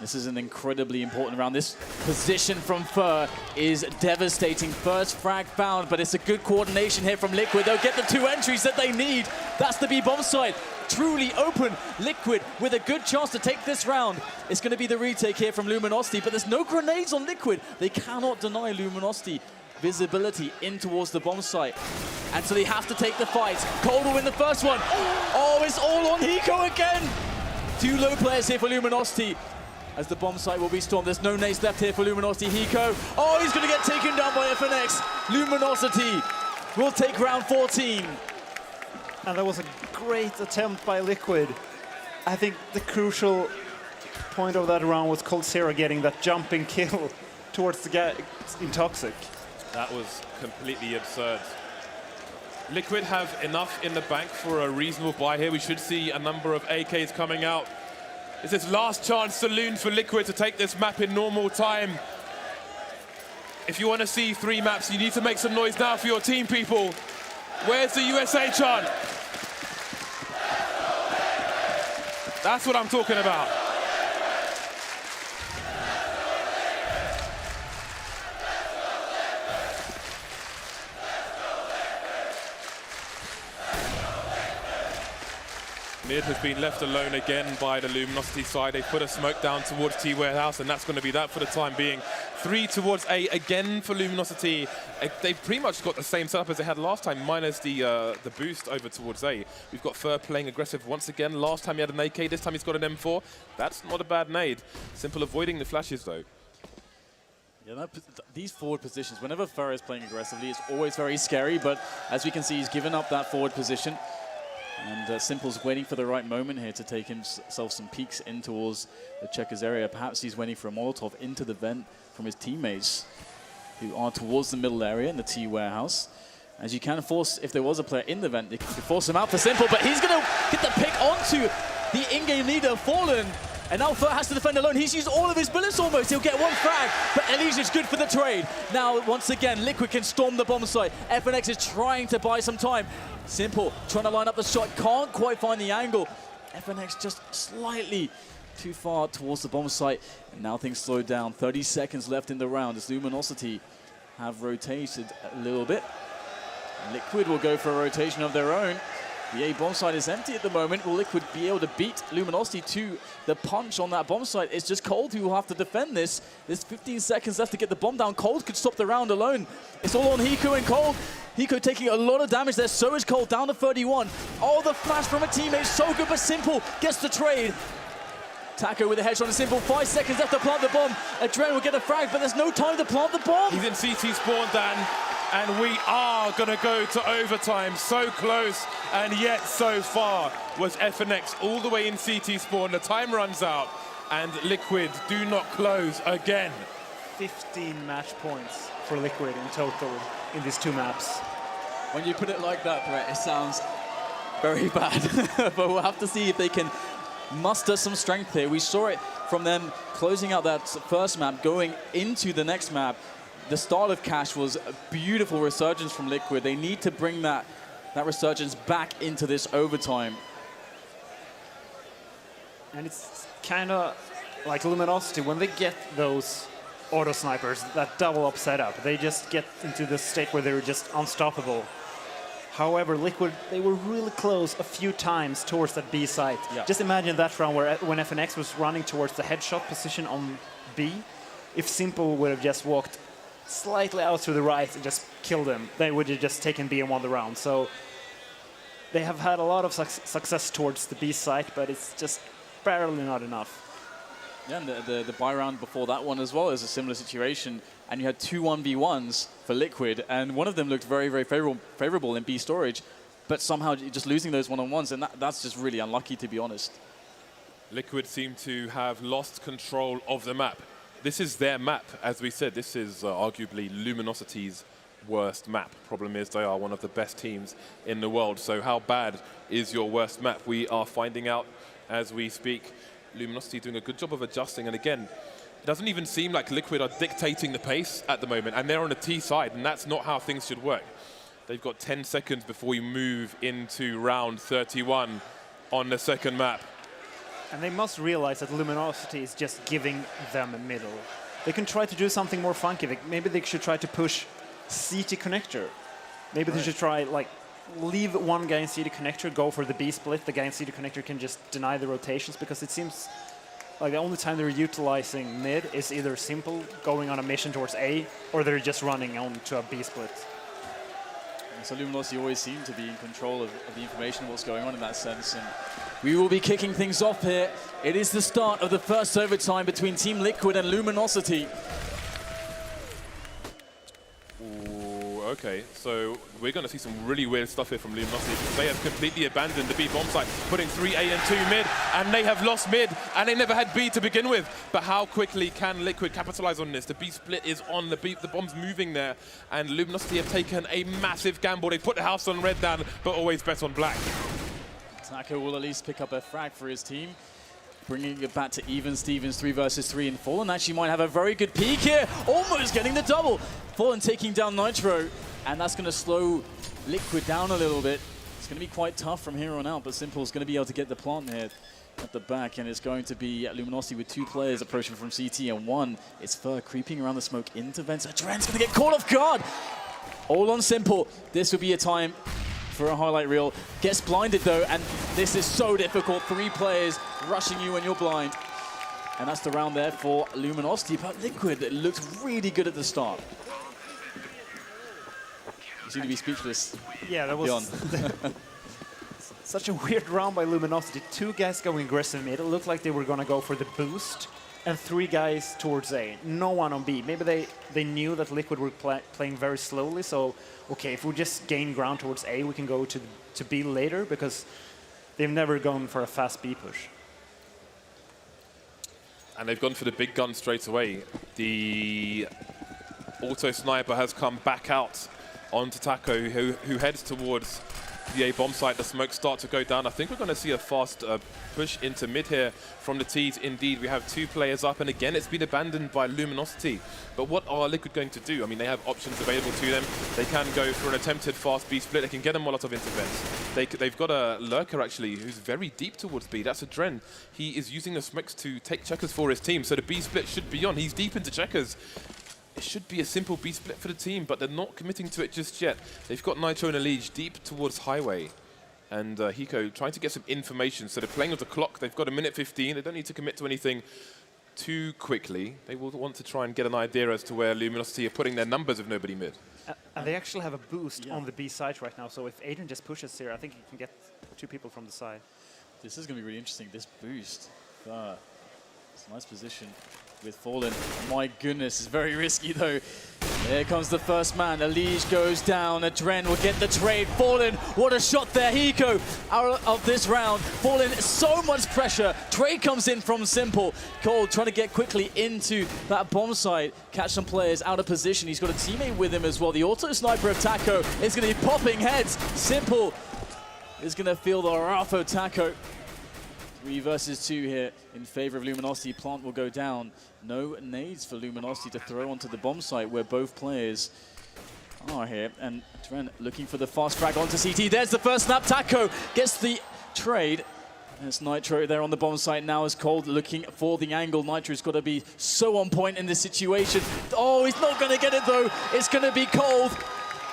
This is an incredibly important round. This position from Fur is devastating. First frag found, but it's a good coordination here from Liquid. They'll get the 2 entries that they need. That's the B bomb site. Truly open. Liquid with a good chance to take this round. It's going to be the retake here from Luminosity, but there's no grenades on Liquid. They cannot deny Luminosity visibility in towards the bomb site. And so they have to take the fight. Cold will win the first one. Oh, it's all on Hiko again. 2 low players here for Luminosity. As the bomb site will be stormed. There's no nades left here for Luminosity. Hiko, oh, he's going to get taken down by FNX. Luminosity will take round 14. And that was a great attempt by Liquid. I think the crucial point of that round was coldzera getting that jumping kill towards the guy in Toxic. That was completely absurd. Liquid have enough in the bank for a reasonable buy here. We should see a number of AKs coming out. It's his last chance saloon for Liquid to take this map in normal time. If you want to see 3 maps, you need to make some noise now for your team, people. Where's the USA chant? That's what I'm talking about. Mid has been left alone again by the Luminosity side. They put a smoke down towards T warehouse, and that's going to be that for the time being. 3 towards A again for Luminosity. They've pretty much got the same setup as they had last time, minus the boost over towards A. We've got Fur playing aggressive once again. Last time he had an AK, this time he's got an M4. That's not a bad nade. Simple avoiding the flashes though. Yeah, these forward positions, whenever Fur is playing aggressively, it's always very scary, but as we can see, he's given up that forward position. And Simple's waiting for the right moment here to take himself some peeks in towards the checkers area. Perhaps he's waiting for a Molotov into the vent from his teammates who are towards the middle area in the T warehouse. As you can force, if there was a player in the vent, they could force him out for Simple, but he's going to get the pick onto the in-game leader, Fallen. And now Fer has to defend alone. He's used all of his bullets almost. He'll get one frag, but Elysia's good for the trade. Now, once again, Liquid can storm the bomb site. FNX is trying to buy some time. Simple, trying to line up the shot, can't quite find the angle. FNX just slightly too far towards the bomb site. And now things slow down. 30 seconds left in the round as Luminosity have rotated a little bit. Liquid will go for a rotation of their own. The A bomb site is empty at the moment. Will Liquid be able to beat Luminosity to the punch on that bomb site? It's just Cold who will have to defend this. There's 15 seconds left to get the bomb down. Cold could stop the round alone. It's all on Hiko and Cold. Hiko taking a lot of damage there. So is Cold, down to 31. Oh, the flash from a teammate. So good, but Simple gets the trade. Taco with a headshot on Simple. 5 seconds left to plant the bomb. Adren will get a frag, but there's no time to plant the bomb. He's in CT spawn, Dan. And we are going to go to overtime. So close, and yet so far was FNX all the way in CT spawn. The time runs out, and Liquid do not close again. 15 match points for Liquid in total in these two maps. When you put it like that, Brett, it sounds very bad. But we'll have to see if they can muster some strength here. We saw it from them closing out that first map, going into the next map. The start of Cash was a beautiful resurgence from Liquid. They need to bring that resurgence back into this overtime. And it's kind of like Luminosity, when they get those auto snipers, that double up setup, they just get into this state where they're just unstoppable. However, Liquid, they were really close a few times towards that B site. Yeah. Just imagine that round when FNX was running towards the headshot position on B. If Simple would have just walked slightly out to the right and just killed them, they would have just taken B and won the round. So they have had a lot of success towards the B site, but it's just barely not enough. Yeah, and the buy round before that one as well is a similar situation, and you had 2 1v1s for Liquid, and one of them looked very, very favorable in B storage, but somehow just losing those one-on-ones, and that's just really unlucky, to be honest. Liquid seem to have lost control of the map. This is their map. As we said, this is arguably Luminosity's worst map. Problem is they are one of the best teams in the world. So how bad is your worst map? We are finding out as we speak. Luminosity doing a good job of adjusting. And again, it doesn't even seem like Liquid are dictating the pace at the moment. And they're on the T side, and that's not how things should work. They've got 10 seconds before we move into round 31 on the second map. And they must realize that Luminosity is just giving them a middle. They can try to do something more funky. Maybe they should try to push CT connector. Maybe they should try, like, leave one guy in CT connector, go for the B split. The guy in CT connector can just deny the rotations, because it seems like the only time they're utilizing mid is either Simple going on a mission towards A, or they're just running on to a B split. So Luminosity always seem to be in control of the information of what's going on in that sense. And we will be kicking things off here. It is the start of the first overtime between Team Liquid and Luminosity. Ooh, okay, so we're going to see some really weird stuff here from Luminosity, because they have completely abandoned the B bomb site, putting 3 A and 2 mid, and they have lost mid, and they never had B to begin with. But how quickly can Liquid capitalize on this? The B split is on, the bomb's moving there, and Luminosity have taken a massive gamble. They put the house on red down, but always bet on black. Taco will at least pick up a frag for his team, bringing it back to even Stevens, 3 versus 3, and Fallen actually might have a very good peek here, almost getting the double. Fallen taking down Nitro, and that's going to slow Liquid down a little bit. It's going to be quite tough from here on out, but Simple's going to be able to get the plant here at the back, and it's going to be Luminosity with 2 players approaching from CT, and one is Fer creeping around the smoke into Vents. Adren's going to get caught off guard. All on Simple. This would be a time for a highlight reel. Gets blinded though, and this is so difficult. 3 players rushing you when you're blind. And that's the round there for Luminosity. But Liquid looked really good at the start. You seem to be speechless. Yeah, that was such a weird round by Luminosity. 2 guys going aggressive mid. It looked like they were going to go for the boost. And 3 guys towards A. No one on B. Maybe they knew that Liquid were playing very slowly. So, okay, if we just gain ground towards A, we can go to B later, because they've never gone for a fast B push. And they've gone for the big gun straight away. The auto sniper has come back out onto Taco, who heads towards the A bomb site, the smoke start to go down. I think we're going to see a fast push into mid here from the T's. Indeed, we have 2 players up, and again, it's been abandoned by Luminosity. But what are Liquid going to do? I mean, they have options available to them. They can go for an attempted fast B split. They can get a Molotov into vents. They've got a lurker, actually, who's very deep towards B. That's a Dren. He is using the smokes to take checkers for his team, so the B split should be on. He's deep into checkers. It should be a simple B split for the team, but they're not committing to it just yet. They've got Nitro and Elige deep towards Highway. And Hiko trying to get some information. So they're playing with the clock. They've got a minute 15. They don't need to commit to anything too quickly. They will want to try and get an idea as to where Luminosity are putting their numbers if nobody mid. And they actually have a boost on the B side right now, so if Adrian just pushes here, I think he can get 2 people from the side. This is going to be really interesting, this boost. It's a nice position with Fallen. My goodness, it's very risky though. There comes the first man. Elige goes down. Adren will get the trade. Fallen, what a shot there. Hiko out of this round. Fallen, so much pressure. Trade comes in from Simple. Cole trying to get quickly into that bomb site. Catch some players out of position. He's got a teammate with him as well. The auto sniper of Taco is going to be popping heads. Simple is going to feel the wrath of Taco. 3 versus 2 here in favor of Luminosity. Plant will go down. No nades for Luminosity to throw onto the bomb site where both players are here. And Dren looking for the fast frag onto CT. There's the first snap. Taco gets the trade. There's Nitro there on the bomb site now as Cold looking for the angle. Nitro's got to be so on point in this situation. Oh, he's not going to get it though. It's going to be Cold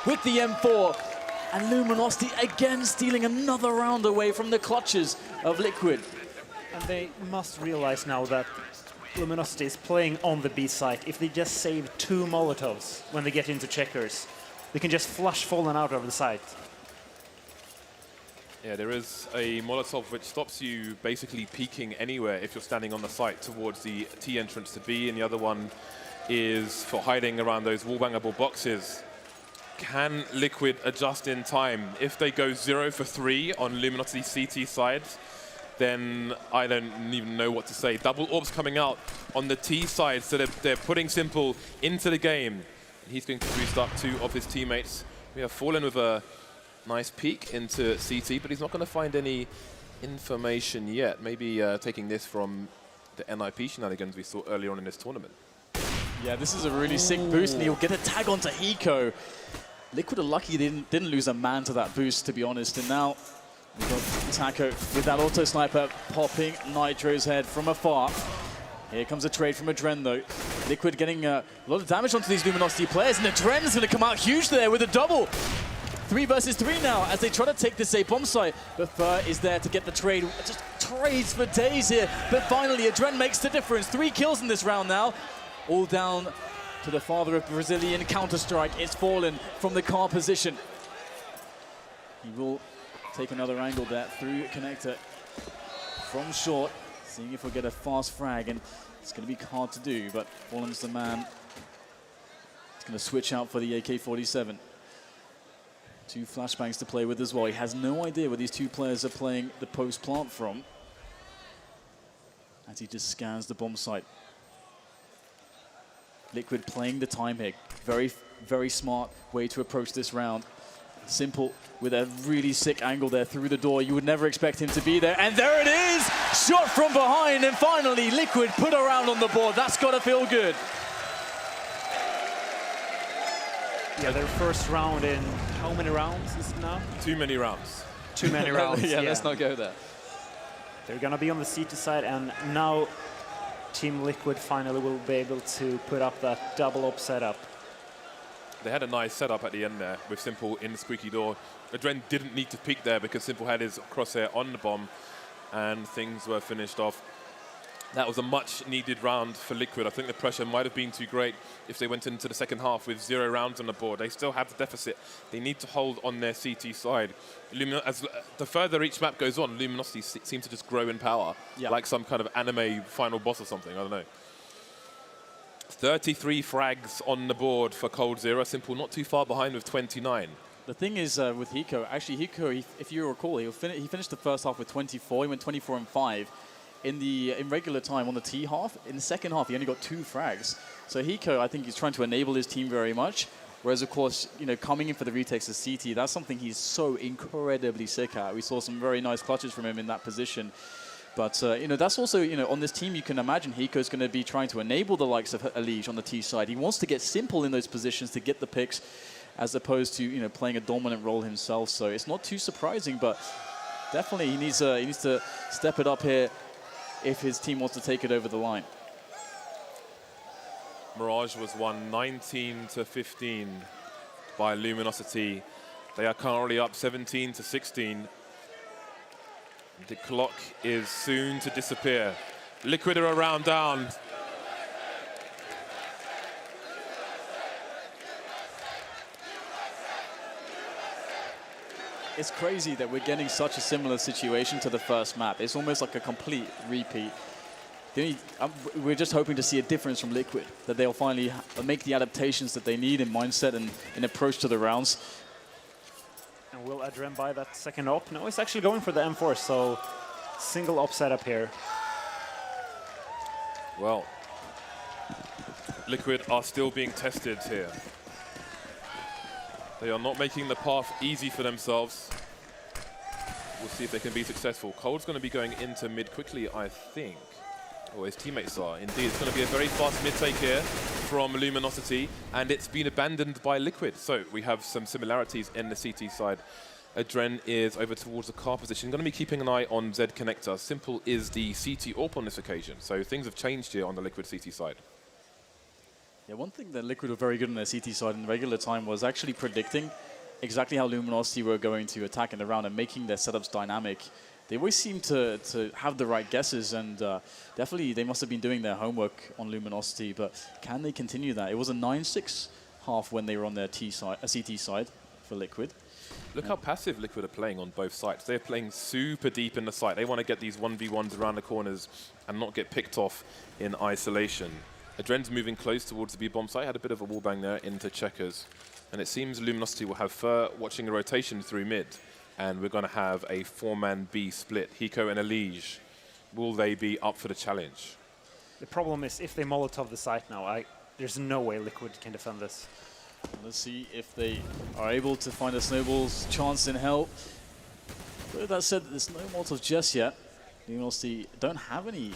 with the M4. And Luminosity again stealing another round away from the clutches of Liquid. And they must realize now that Luminosity is playing on the B site. If they just save 2 Molotovs when they get into checkers, they can just flush Fallen out of the site. Yeah, there is a Molotov which stops you basically peeking anywhere if you're standing on the site towards the T entrance to B, and the other one is for hiding around those wallbangable boxes. Can Liquid adjust in time? If they go 0 for 3 on Luminosity CT side, then I don't even know what to say. Double orbs coming out on the T side, so they're putting Simple into the game. He's going to boost up 2 of his teammates. We have Fallen with a nice peek into CT, but he's not going to find any information yet. Maybe taking this from the NIP shenanigans we saw earlier on in this tournament. Yeah, this is a really sick boost, and he'll get a tag onto Hiko. Liquid are lucky they didn't lose a man to that boost, to be honest. And now we've got Taco with that auto sniper popping Nitro's head from afar. Here comes a trade from Adren though. Liquid getting a lot of damage onto these Luminosity players, and Adren's going to come out huge there with a double. 3 versus 3 now as they try to take this A bomb site. But Fur is there to get the trade. Just trades for days here. But finally, Adren makes the difference. 3 kills in this round now. All down to the father of Brazilian Counter-Strike. It's Fallen from the car position. He will take another angle there through connector from short, seeing if we'll get a fast frag, and it's going to be hard to do, but Fallen's the man. He's going to switch out for the AK-47. 2 flashbangs to play with as well. He has no idea where these 2 players are playing the post plant from, as he just scans the bomb site. Liquid playing the time here. Very, very smart way to approach this round. Simple with a really sick angle there through the door. You would never expect him to be there. And there it is! Shot from behind, and finally Liquid put a round on the board. That's got to feel good. Yeah, their first round in how many rounds is it now? Too many rounds. Too many rounds. Yeah, let's not go there. They're going to be on the CT side, and now Team Liquid finally will be able to put up that double op setup. They had a nice setup at the end there with Simple in the squeaky door. Adren didn't need to peek there because Simple had his crosshair on the bomb, and things were finished off. That was a much needed round for Liquid. I think the pressure might have been too great if they went into the second half with 0 rounds on the board. They still have the deficit. They need to hold on their CT side. As the further each map goes on, Luminosity seems to just grow in power, like some kind of anime final boss or something. I don't know. 33 frags on the board for Cold Zero. Simple not too far behind with 29. The thing is with Hiko, actually Hiko, if you recall, he finished the first half with 24. He went 24 and 5. In regular time on the T half. In the second half, he only got 2 frags. So Hiko, I think he's trying to enable his team very much. Whereas, of course, you know, coming in for the retakes as CT, that's something he's so incredibly sick at. We saw some very nice clutches from him in that position. But, you know, that's also, you know, on this team, you can imagine Hiko's going to be trying to enable the likes of Elige on the T side. He wants to get simple in those positions to get the picks, as opposed to, you know, playing a dominant role himself. So it's not too surprising, but definitely he needs to step it up here if his team wants to take it over the line. Mirage was won 19-15 by Luminosity. They are currently up 17-16. The clock is soon to disappear. Liquid are around down. It's crazy that we're getting such a similar situation to the first map. It's almost like a complete repeat. We're just hoping to see a difference from Liquid, that they'll finally make the adaptations that they need in mindset and in approach to the rounds. And will Adren buy that second op? No, he's actually going for the M4, so single op setup here. Well, Liquid are still being tested here. They are not making the path easy for themselves. We'll see if they can be successful. Cold's going to be going into mid quickly, I think. Or his teammates are. Indeed, it's going to be a very fast mid-take here from Luminosity, and it's been abandoned by Liquid. So we have some similarities in the CT side. Adren is over towards the car position. Going to be keeping an eye on Z Connector. Simple is the CT AWP on this occasion. So things have changed here on the Liquid CT side. Yeah, one thing that Liquid were very good on their CT side in regular time was actually predicting exactly how Luminosity were going to attack in the round and making their setups dynamic. They always seem to have the right guesses, and definitely they must have been doing their homework on Luminosity, but can they continue that? It was a 9-6 half when they were on their CT side for Liquid. Look how passive Liquid are playing on both sides. They're playing super deep in the site. They want to get these 1v1s around the corners and not get picked off in isolation. Adren's moving close towards the B-bomb site. Had a bit of a wallbang there into checkers. And it seems Luminosity will have Fur watching a rotation through mid. And we're going to have a 4-man B split. Hiko and Elige. Will they be up for the challenge? The problem is if they Molotov the site now, there's no way Liquid can defend this. Let's see if they are able to find a snowball's chance in hell. But with that said, there's no Molotov just yet. Luminosity don't have any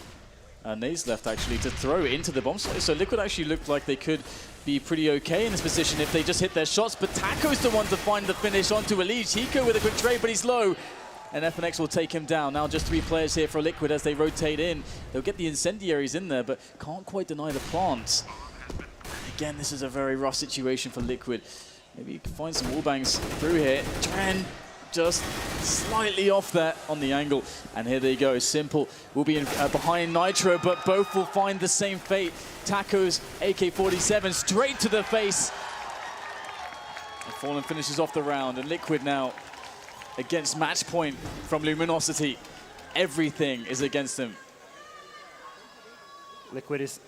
nades left actually to throw into the bomb site. So Liquid actually looked like they could be pretty okay in this position if they just hit their shots. But Taco's the one to find the finish onto Elige. Hiko with a quick trade, but he's low. And FNX will take him down. Now just 3 players here for Liquid as they rotate in. They'll get the incendiaries in there, but can't quite deny the plants. Again, this is a very rough situation for Liquid. Maybe you can find some wallbangs through here. Dren just slightly off there on the angle. And here they go. Simple will be behind Nitro, but both will find the same fate. Taco's AK-47 straight to the face. And Fallen finishes off the round, and Liquid now against match point from Luminosity. Everything is against them. Liquid is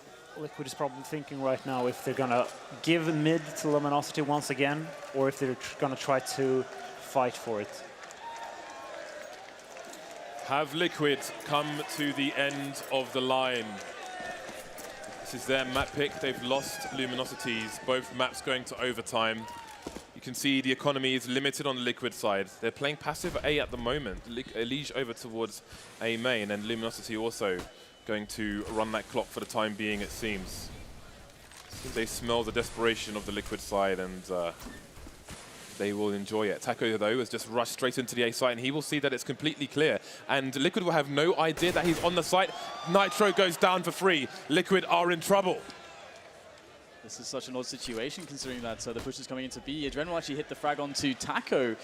probably thinking right now if they're gonna give mid to Luminosity once again, or if they're gonna try to fight for it. Have Liquid come to the end of the line? This is their map pick. They've lost Luminosity's. Both maps going to overtime. You can see the economy is limited on the Liquid side. They're playing passive A at the moment. Elige over towards A main, and Luminosity also going to run that clock for the time being, it seems. They smell the desperation of the Liquid side, and they will enjoy it. Taco, though, has just rushed straight into the A site, and he will see that it's completely clear. And Liquid will have no idea that he's on the site. Nitro goes down for free. Liquid are in trouble. This is such an odd situation, considering that the push is coming into B. Adren will actually hit the frag onto Taco.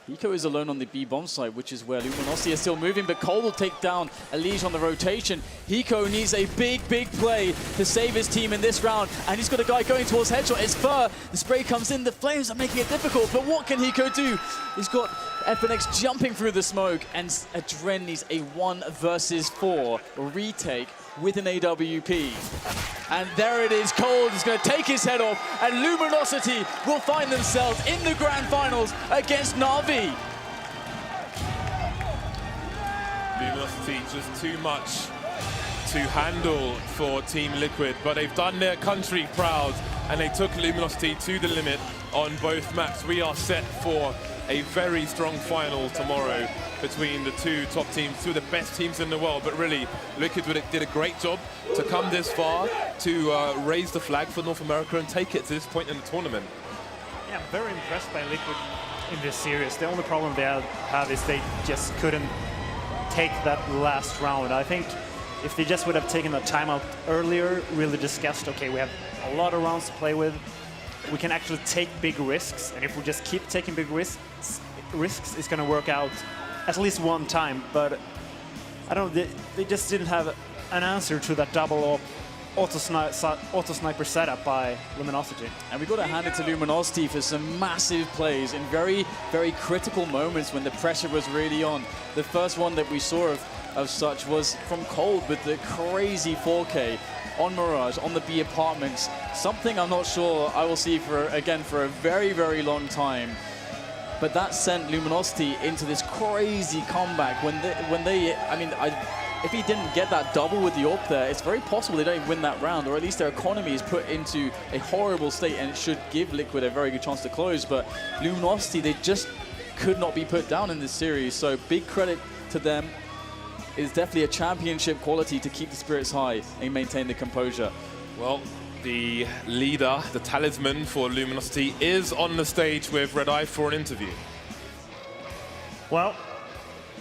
Hiko is alone on the B bomb site, which is where Luminosity is still moving, but Cole will take down Elige on the rotation. Hiko needs a big play to save his team in this round, and he's got a guy going towards headshot. It's Fur. The spray comes in. The flames are making it difficult, but what can Hiko do? He's got FNX jumping through the smoke, and Adren needs a 1 versus 4 retake with an AWP. And there it is. Cold is going to take his head off, and Luminosity will find themselves in the grand finals against Na'Vi. Luminosity just too much to handle for Team Liquid, but they've done their country proud, and they took Luminosity to the limit. on both maps. We are set for a very strong final tomorrow between the two top teams, two of the best teams in the world. But really, Liquid did a great job to come this far, to raise the flag for North America and take it to this point in the tournament. Yeah, I'm very impressed by Liquid in this series. The only problem they have is they just couldn't take that last round. I think if they just would have taken a timeout earlier, really discussed, okay, we have a lot of rounds to play with, we can actually take big risks, and if we just keep taking big risks, it's going to work out at least one time. But I don't know, they just didn't have an answer to that double auto sniper setup by Luminosity. And we've got to hand it to Luminosity for some massive plays in very, very critical moments when the pressure was really on. The first one that we saw of such was from Cold with the crazy 4K on Mirage, on the B apartments. Something I'm not sure I will see for a very, very long time. But that sent Luminosity into this crazy comeback if he didn't get that double with the AWP there, it's very possible they don't even win that round, or at least their economy is put into a horrible state, and it should give Liquid a very good chance to close. But Luminosity, they just could not be put down in this series, so big credit to them. It's definitely a championship quality to keep the spirits high and maintain the composure. Well, the leader, the talisman for Luminosity, is on the stage with Red Eye for an interview. Well,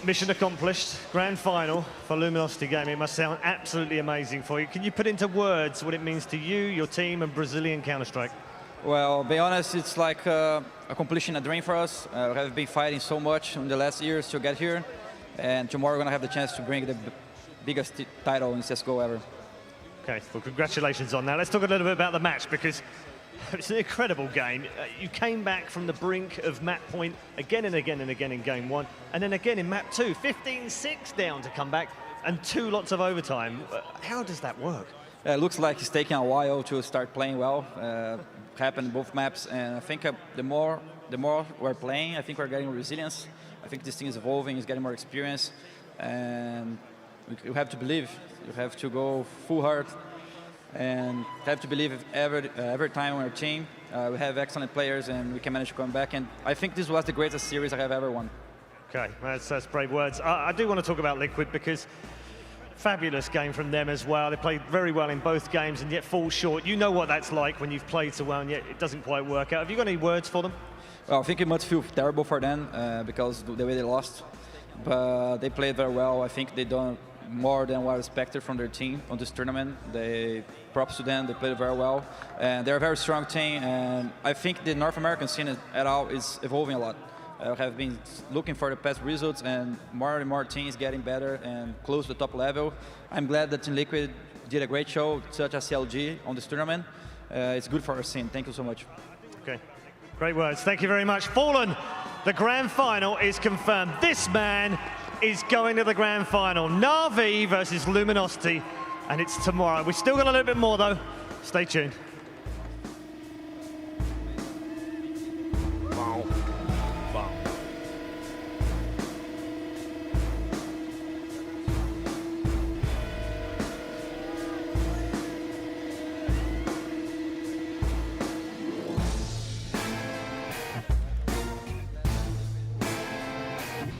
mission accomplished. Grand final for Luminosity Gaming. It must sound absolutely amazing for you. Can you put into words what it means to you, your team, and Brazilian Counter-Strike? Well, to be honest, it's like accomplishing a dream for us. We have been fighting so much in the last years to get here, and tomorrow we're going to have the chance to bring the biggest title in CSGO ever. Okay, well, congratulations on that. Let's talk a little bit about the match, because it's an incredible game. You came back from the brink of map point again and again and again in game one, and then again in map two, 15-6 down to come back, and 2 lots of overtime. How does that work? It looks like it's taking a while to start playing well. Happened both maps, and I think the more we're playing, I think we're getting resilience. I think this thing is evolving, it's getting more experience, and you have to believe. You have to go full heart, and have to believe every time on our team. We have excellent players, and we can manage to come back. And I think this was the greatest series I have ever won. Okay, that's brave words. I do want to talk about Liquid, because fabulous game from them as well. They played very well in both games and yet fall short. You know what that's like when you've played so well and yet it doesn't quite work out. Have you got any words for them? Well, I think it must feel terrible for them because the way they lost. But they played very well. I think they done more than what I expected from their team on this tournament. Props to them, they played very well. And they're a very strong team, and I think the North American scene at all is evolving a lot. I have been looking for the past results, and more teams getting better and close to the top level. I'm glad that Team Liquid did a great show, such as CLG on this tournament. It's good for our scene. Thank you so much. Okay, great words. Thank you very much. Fallen, the grand final is confirmed. This man is going to the grand final. Na'Vi versus Luminosity, and it's tomorrow. We've still got a little bit more, though. Stay tuned. Wow. Wow.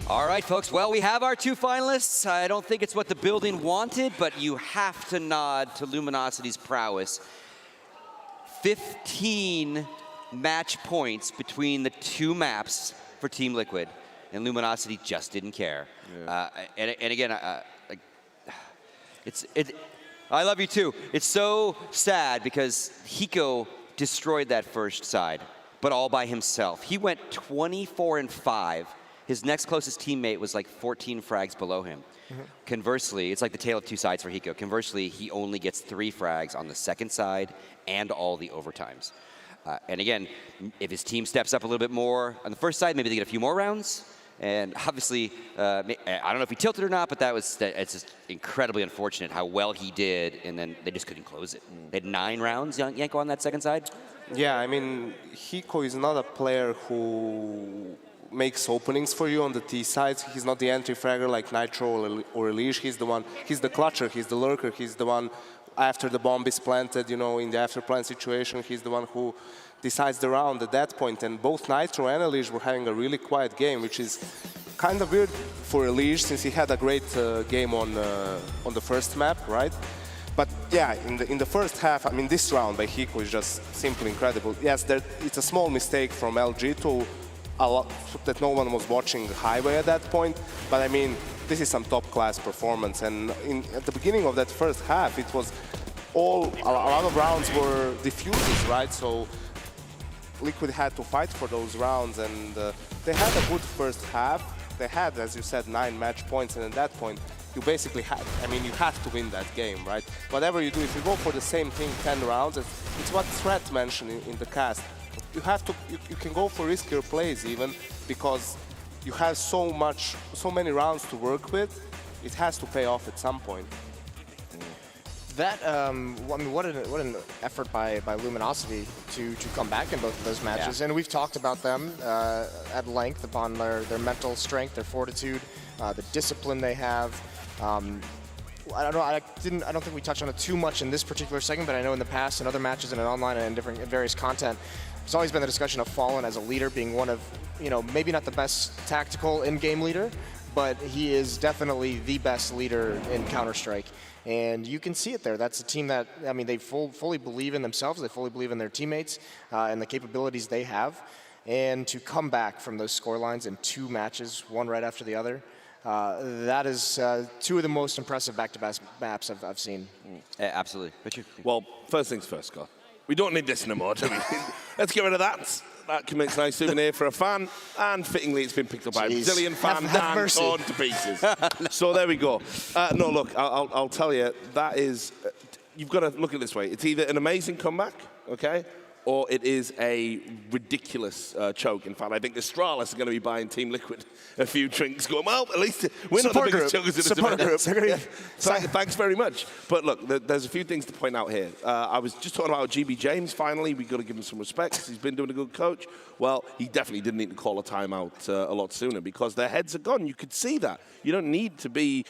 All right, folks. Well, we have our 2 finalists. I don't think it's what the building wanted, but you have to nod to Luminosity's prowess. 15 match points between the 2 maps for Team Liquid, and Luminosity just didn't care. Yeah. And again, I love you too. It's so sad because Hiko destroyed that first side, but all by himself. He went 24-5. His next closest teammate was like 14 frags below him. Mm-hmm. Conversely, it's like the tale of 2 sides for Hiko. Conversely, he only gets 3 frags on the second side and all the overtimes. And again, if his team steps up a little bit more on the first side, maybe they get a few more rounds. And obviously, I don't know if he tilted or not, but it's just incredibly unfortunate how well he did, and then they just couldn't close it. They had 9 rounds, Yanko, on that second side. Yeah, I mean, Hiko is not a player who makes openings for you on the T sides. He's not the entry fragger like Nitro or Elish. He's the clutcher, he's the lurker, he's the one after the bomb is planted, you know, in the after plant situation, he's the one who decides the round at that point. And both Nitro and Elige were having a really quiet game, which is kind of weird for Elige since he had a great game on the first map, right? But yeah, in the first half, I mean, this round by Hiko is just simply incredible. Yes, it's a small mistake from LG that no one was watching Highway at that point, but I mean, this is some top-class performance. And at the beginning of that first half, it was a lot of rounds were diffuses, right? So Liquid had to fight for those rounds, and they had a good first half. They had, as you said, 9 match points, and at that point, you basically had, I mean, you have to win that game, right? Whatever you do, if you go for the same thing 10 rounds, it's what Threat mentioned in the cast. You have to, you can go for riskier plays even, because you have so many rounds to work with. It has to pay off at some point. That, I mean, what an effort by Luminosity to come back in both of those matches. And we've talked about them at length upon their mental strength, their fortitude, the discipline they have. I don't know. I don't think we touched on it too much in this particular segment, but I know in the past, in other matches, and in online and in various content, there's always been the discussion of Fallen as a leader being one of, you know, maybe not the best tactical in-game leader, but he is definitely the best leader in Counter-Strike. And you can see it there. That's a team that, I mean, they fully believe in themselves. They fully believe in their teammates and the capabilities they have. And to come back from those scorelines in 2 matches, one right after the other, that is 2 of the most impressive back-to-back maps I've seen. Absolutely. Well, first things first, Scott. We don't need this no more, do we? Let's get rid of that. That can make a nice souvenir for a fan, and fittingly, it's been picked up by a Brazilian fan and torn to pieces. So there we go. No, look, I'll tell you, that is, you've got to look at it this way. It's either an amazing comeback, okay, or it is a ridiculous choke. In fact, I think the Astralis are going to be buying Team Liquid a few drinks, going, well, at least we're not the biggest chokers in the group. Thanks very much. But look, there's a few things to point out here. I was just talking about GB James, finally. We've got to give him some respect because he's been doing a good coach. Well, he definitely didn't need to call a timeout a lot sooner because their heads are gone. You could see that. You don't need to be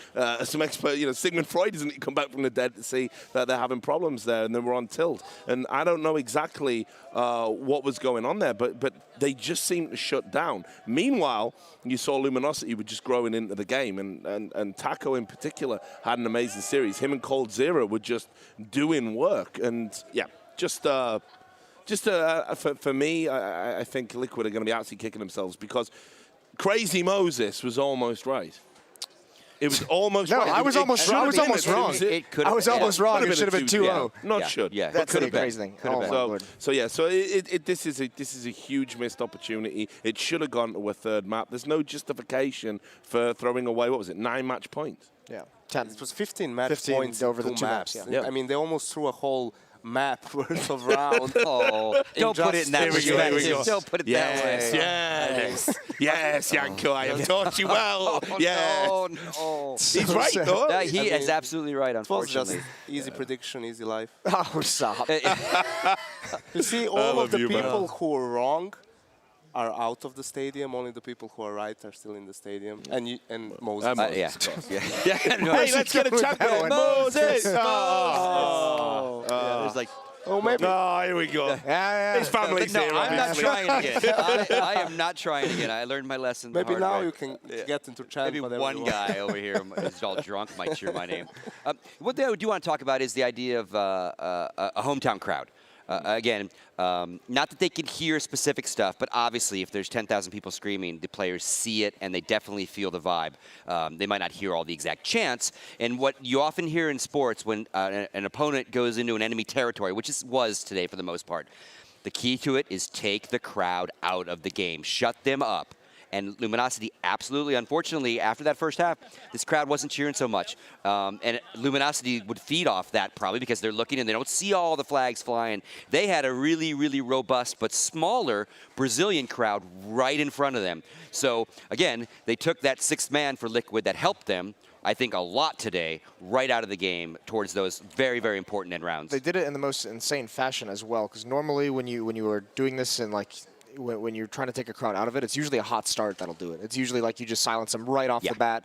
some expert. You know, Sigmund Freud doesn't need to come back from the dead to see that they're having problems there and they were on tilt. And I don't know exactly what was going on there, but they just seemed to shut down. Meanwhile, you saw Luminosity were just growing into the game, and Taco in particular had an amazing series. Him and Cold Zero were just doing work, and yeah, for me, I think Liquid are going to be absolutely kicking themselves because Crazy Moses was almost right. It was almost right. I was almost wrong. I was almost wrong. It should have been 2-0. Not should. Yeah, that's the crazy thing. So this is a huge missed opportunity. It should have gone to a third map. There's no justification for throwing away, what was it, 9 match points? Yeah, 10. It was 15 match points over the 2 maps. Yeah. I mean, they almost threw a whole map worth of rounds. Don't put it in that way. Don't put it that way. Yes, Yanko, I have taught you well. No. He's right, though. He is absolutely right, unfortunately. It was just easy prediction, easy life. Oh, stop. You see, all of the people who are wrong are out of the stadium. Only the people who are right are still in the stadium. And Moses. Hey, let's get a champion. Moses. There's like, oh, maybe. No, here we go. His family's here. I'm not trying again. I am not trying again. I learned my lesson. Maybe now way. you can get into chat. Maybe one guy over here who's all drunk might cheer my name. What I do want to talk about is the idea of a hometown crowd. Again, not that they can hear specific stuff, but obviously if there's 10,000 people screaming, the players see it and they definitely feel the vibe. They might not hear all the exact chants. And what you often hear in sports when an opponent goes into an enemy territory, which was today for the most part, the key to it is take the crowd out of the game, shut them up. And Luminosity, absolutely, unfortunately, after that first half, this crowd wasn't cheering so much. And Luminosity would feed off that probably because they're looking and they don't see all the flags flying. They had a really, really robust but smaller Brazilian crowd right in front of them. So, again, they took that 6th man for Liquid that helped them, I think, a lot today, right out of the game towards those very, very important end rounds. They did it in the most insane fashion as well, because normally when you were doing this in, like, when you're trying to take a crowd out of it, it's usually a hot start that'll do it. It's usually like you just silence them right off the bat.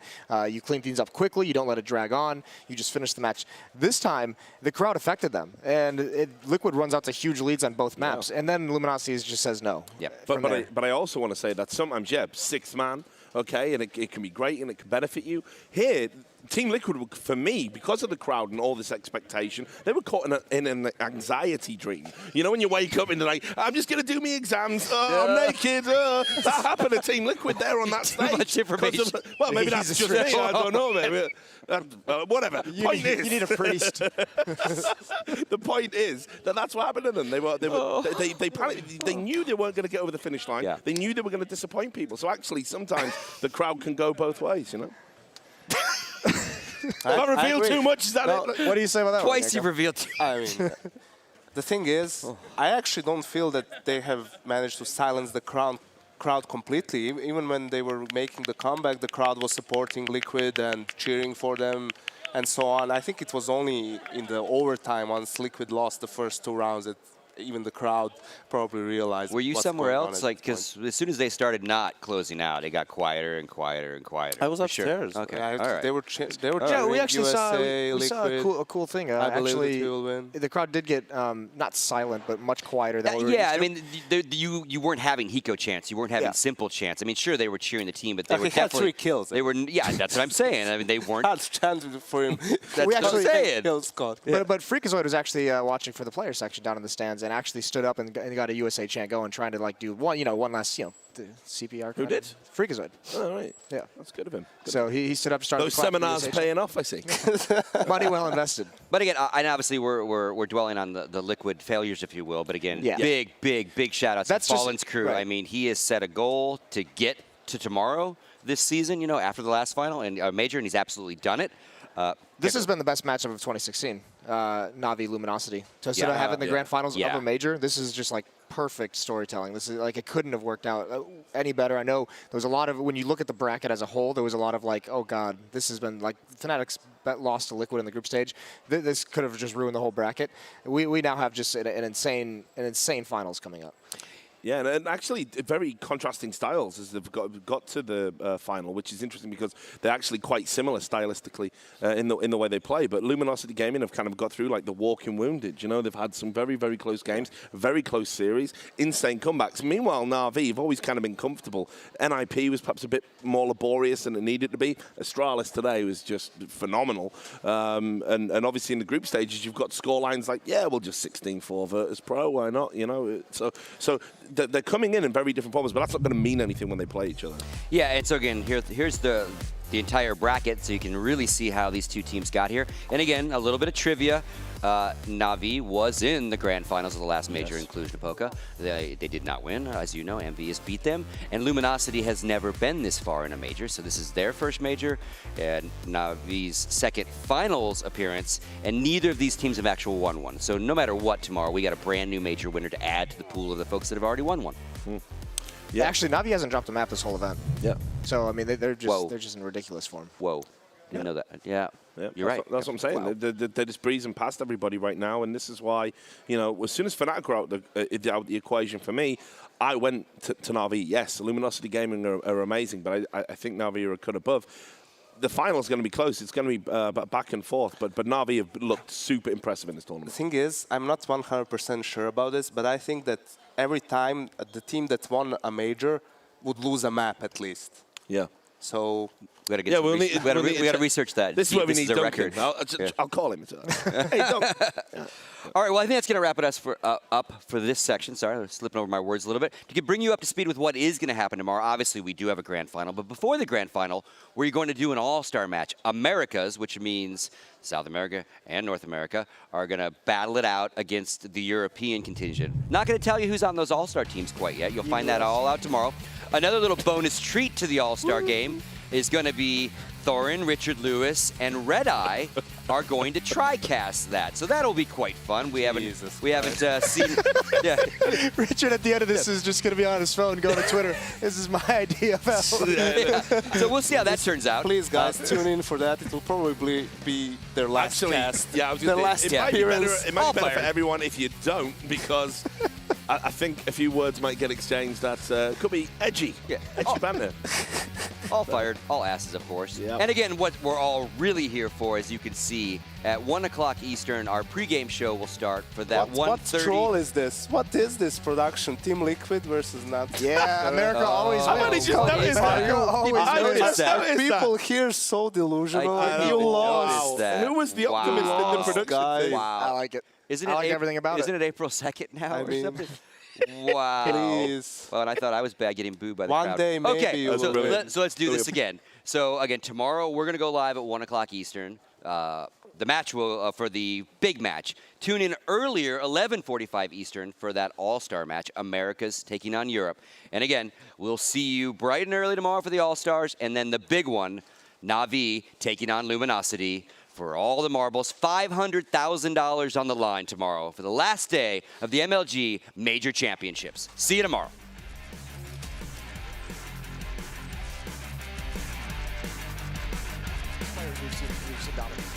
You clean things up quickly. You don't let it drag on. You just finish the match. This time, the crowd affected them, and Liquid runs out to huge leads on both maps, and then Luminosity just says no. But I also want to say that sometimes, sixth man, okay, and it can be great and it can benefit you. Here, Team Liquid, for me, because of the crowd and all this expectation, they were caught in an anxiety dream. You know, when you wake up and they're like, I'm just going to do me exams. Oh, I'm naked. That happened to Team Liquid there on that stage. Too much information. Well, maybe that's just me. I don't know. Maybe. Whatever. You need a priest. The point is that's what happened to them. They panicked. They knew they weren't going to get over the finish line. Yeah. They knew they were going to disappoint people. So actually, sometimes the crowd can go both ways, you know? Not revealed too much, is that it? What do you say about that? Twice you've revealed. I mean, the thing is, I actually don't feel that they have managed to silence the crowd completely. Even when they were making the comeback, the crowd was supporting Liquid and cheering for them and so on. I think it was only in the overtime, once Liquid lost the first 2 rounds, that even the crowd probably realized. Were you somewhere else? Like, because as soon as they started not closing out, it got quieter and quieter and quieter. I was upstairs. Okay, all right. They were cheering. Yeah, we actually USA, saw a cool thing. I believe Actually, that we will win. the crowd did get not silent, but much quieter than we were Yeah, I used to. mean, you weren't having Hiko chants. You weren't having simple chants. I mean, sure, they were cheering the team, but they were he had definitely 3 kills. They were, that's what I'm saying. I mean, they weren't. That's chanted for him. That's what I'm saying. Killed Scott. But Freakazoid was actually watching for the player section down in the stands and actually stood up and got a USA chant going, trying to like do one last the CPR. Who did? Freakazoid. Oh, right. Yeah, that's good of him. So he stood up, started. Those seminars paying off, I see. Money well invested. But again, and obviously we're dwelling on the Liquid failures, if you will. But again, big shout outs to Fallen's crew. Right. I mean, he has set a goal to get to tomorrow this season. You know, after the last final and major, and he's absolutely done it. This has been the best matchup of 2016, Na'Vi Luminosity. So instead of having the grand finals of a major, this is just like perfect storytelling. This is like, it couldn't have worked out any better. I know there was a lot of, when you look at the bracket as a whole, there was a lot of like, oh God, this has been like, Fnatic's lost to Liquid in the group stage. This could have just ruined the whole bracket. We now have just an insane finals coming up. Yeah, and actually very contrasting styles as they've got to the final, which is interesting because they're actually quite similar stylistically in the way they play. But Luminosity Gaming have kind of got through like the walking wounded. You know, they've had some very, very close games, very close series, insane comebacks. Meanwhile, Na'Vi have always kind of been comfortable. NIP was perhaps a bit more laborious than it needed to be. Astralis today was just phenomenal. And obviously in the group stages, you've got scorelines like, we'll just 16-4 Virtus Pro, why not? You know, so they're coming in very different forms, but that's not going to mean anything when they play each other. Yeah, and so again, here's the entire bracket, so you can really see how these two teams got here. And again, a little bit of trivia. Na'Vi was in the grand finals of the last major in Cluj-Napoca. They did not win. As you know, MV has beat them. And Luminosity has never been this far in a major, so this is their first major and Na'Vi's second finals appearance, and neither of these teams have actually won one. So no matter what tomorrow, we got a brand new major winner to add to the pool of the folks that have already won one. Yeah. Actually, Na'Vi hasn't dropped a map this whole event. Yeah. So I mean, they're just in ridiculous form. Whoa. Didn't know that. Yeah. You're right. That's what I'm saying. Wow. They're just breezing past everybody right now, and this is why, you know, as soon as Fnatic are out the equation for me, I went to Na'Vi. Yes, Luminosity Gaming are amazing, but I think Na'Vi are a cut above. The final's going to be close. It's going to be back and forth, but Na'Vi have looked super impressive in this tournament. The thing is, I'm not 100% sure about this, but I think that every time the team that won a major would lose a map at least. Yeah. So we got to research that. This is where we need Duncan. I'll call him. Hey, Duncan. All right, well, I think that's going to wrap it up for this section. Sorry, I'm slipping over my words a little bit. To bring you up to speed with what is going to happen tomorrow, obviously we do have a grand final, but before the grand final, we're going to do an all-star match. Americas, which means South America and North America, are going to battle it out against the European contingent. Not going to tell you who's on those all-star teams quite yet. You'll find that all out tomorrow. Another little bonus treat to the all-star game is going to be Thorin, Richard Lewis, and Red Eye are going to try-cast that. So that'll be quite fun. We haven't seen... Yeah. Richard at the end of this is just going to be on his phone going to Twitter. This is my idea of So we'll see how that turns out. Please, guys, tune in for that. It will probably be their last cast. Yeah, I was their gonna last say, it might be appearance. better for everyone if you don't, because I think a few words might get exchanged that could be edgy. Yeah. Edgy banter. All fired, all asses, of course. Yep. And again, what we're all really here for, as you can see, at 1 o'clock Eastern, our pregame show will start for that What 1:30. troll is this? What is this production? Team Liquid versus not? Yeah, America always I've only wins. just noticed that. People I noticed just that. noticed People here so delusional. I didn't You even lost. notice that. Who was the Wow. optimist in the Lost, production guys. team? Wow. I like it. Isn't I it like everything about Isn't it. it April 2nd now I or mean- something? Wow. Please. Well, and I thought I was bad getting booed by the One crowd. day, maybe okay, you so, will win. so let's do this again. So again, tomorrow we're going to go live at 1 o'clock Eastern. The match will, for the big match. Tune in earlier, 11:45 Eastern, for that All-Star match, America's taking on Europe. And again, we'll see you bright and early tomorrow for the All-Stars, and then the big one, Na'Vi taking on Luminosity for all the marbles. $500,000 on the line tomorrow for the last day of the MLG Major Championships. See you tomorrow. We've seen dominate.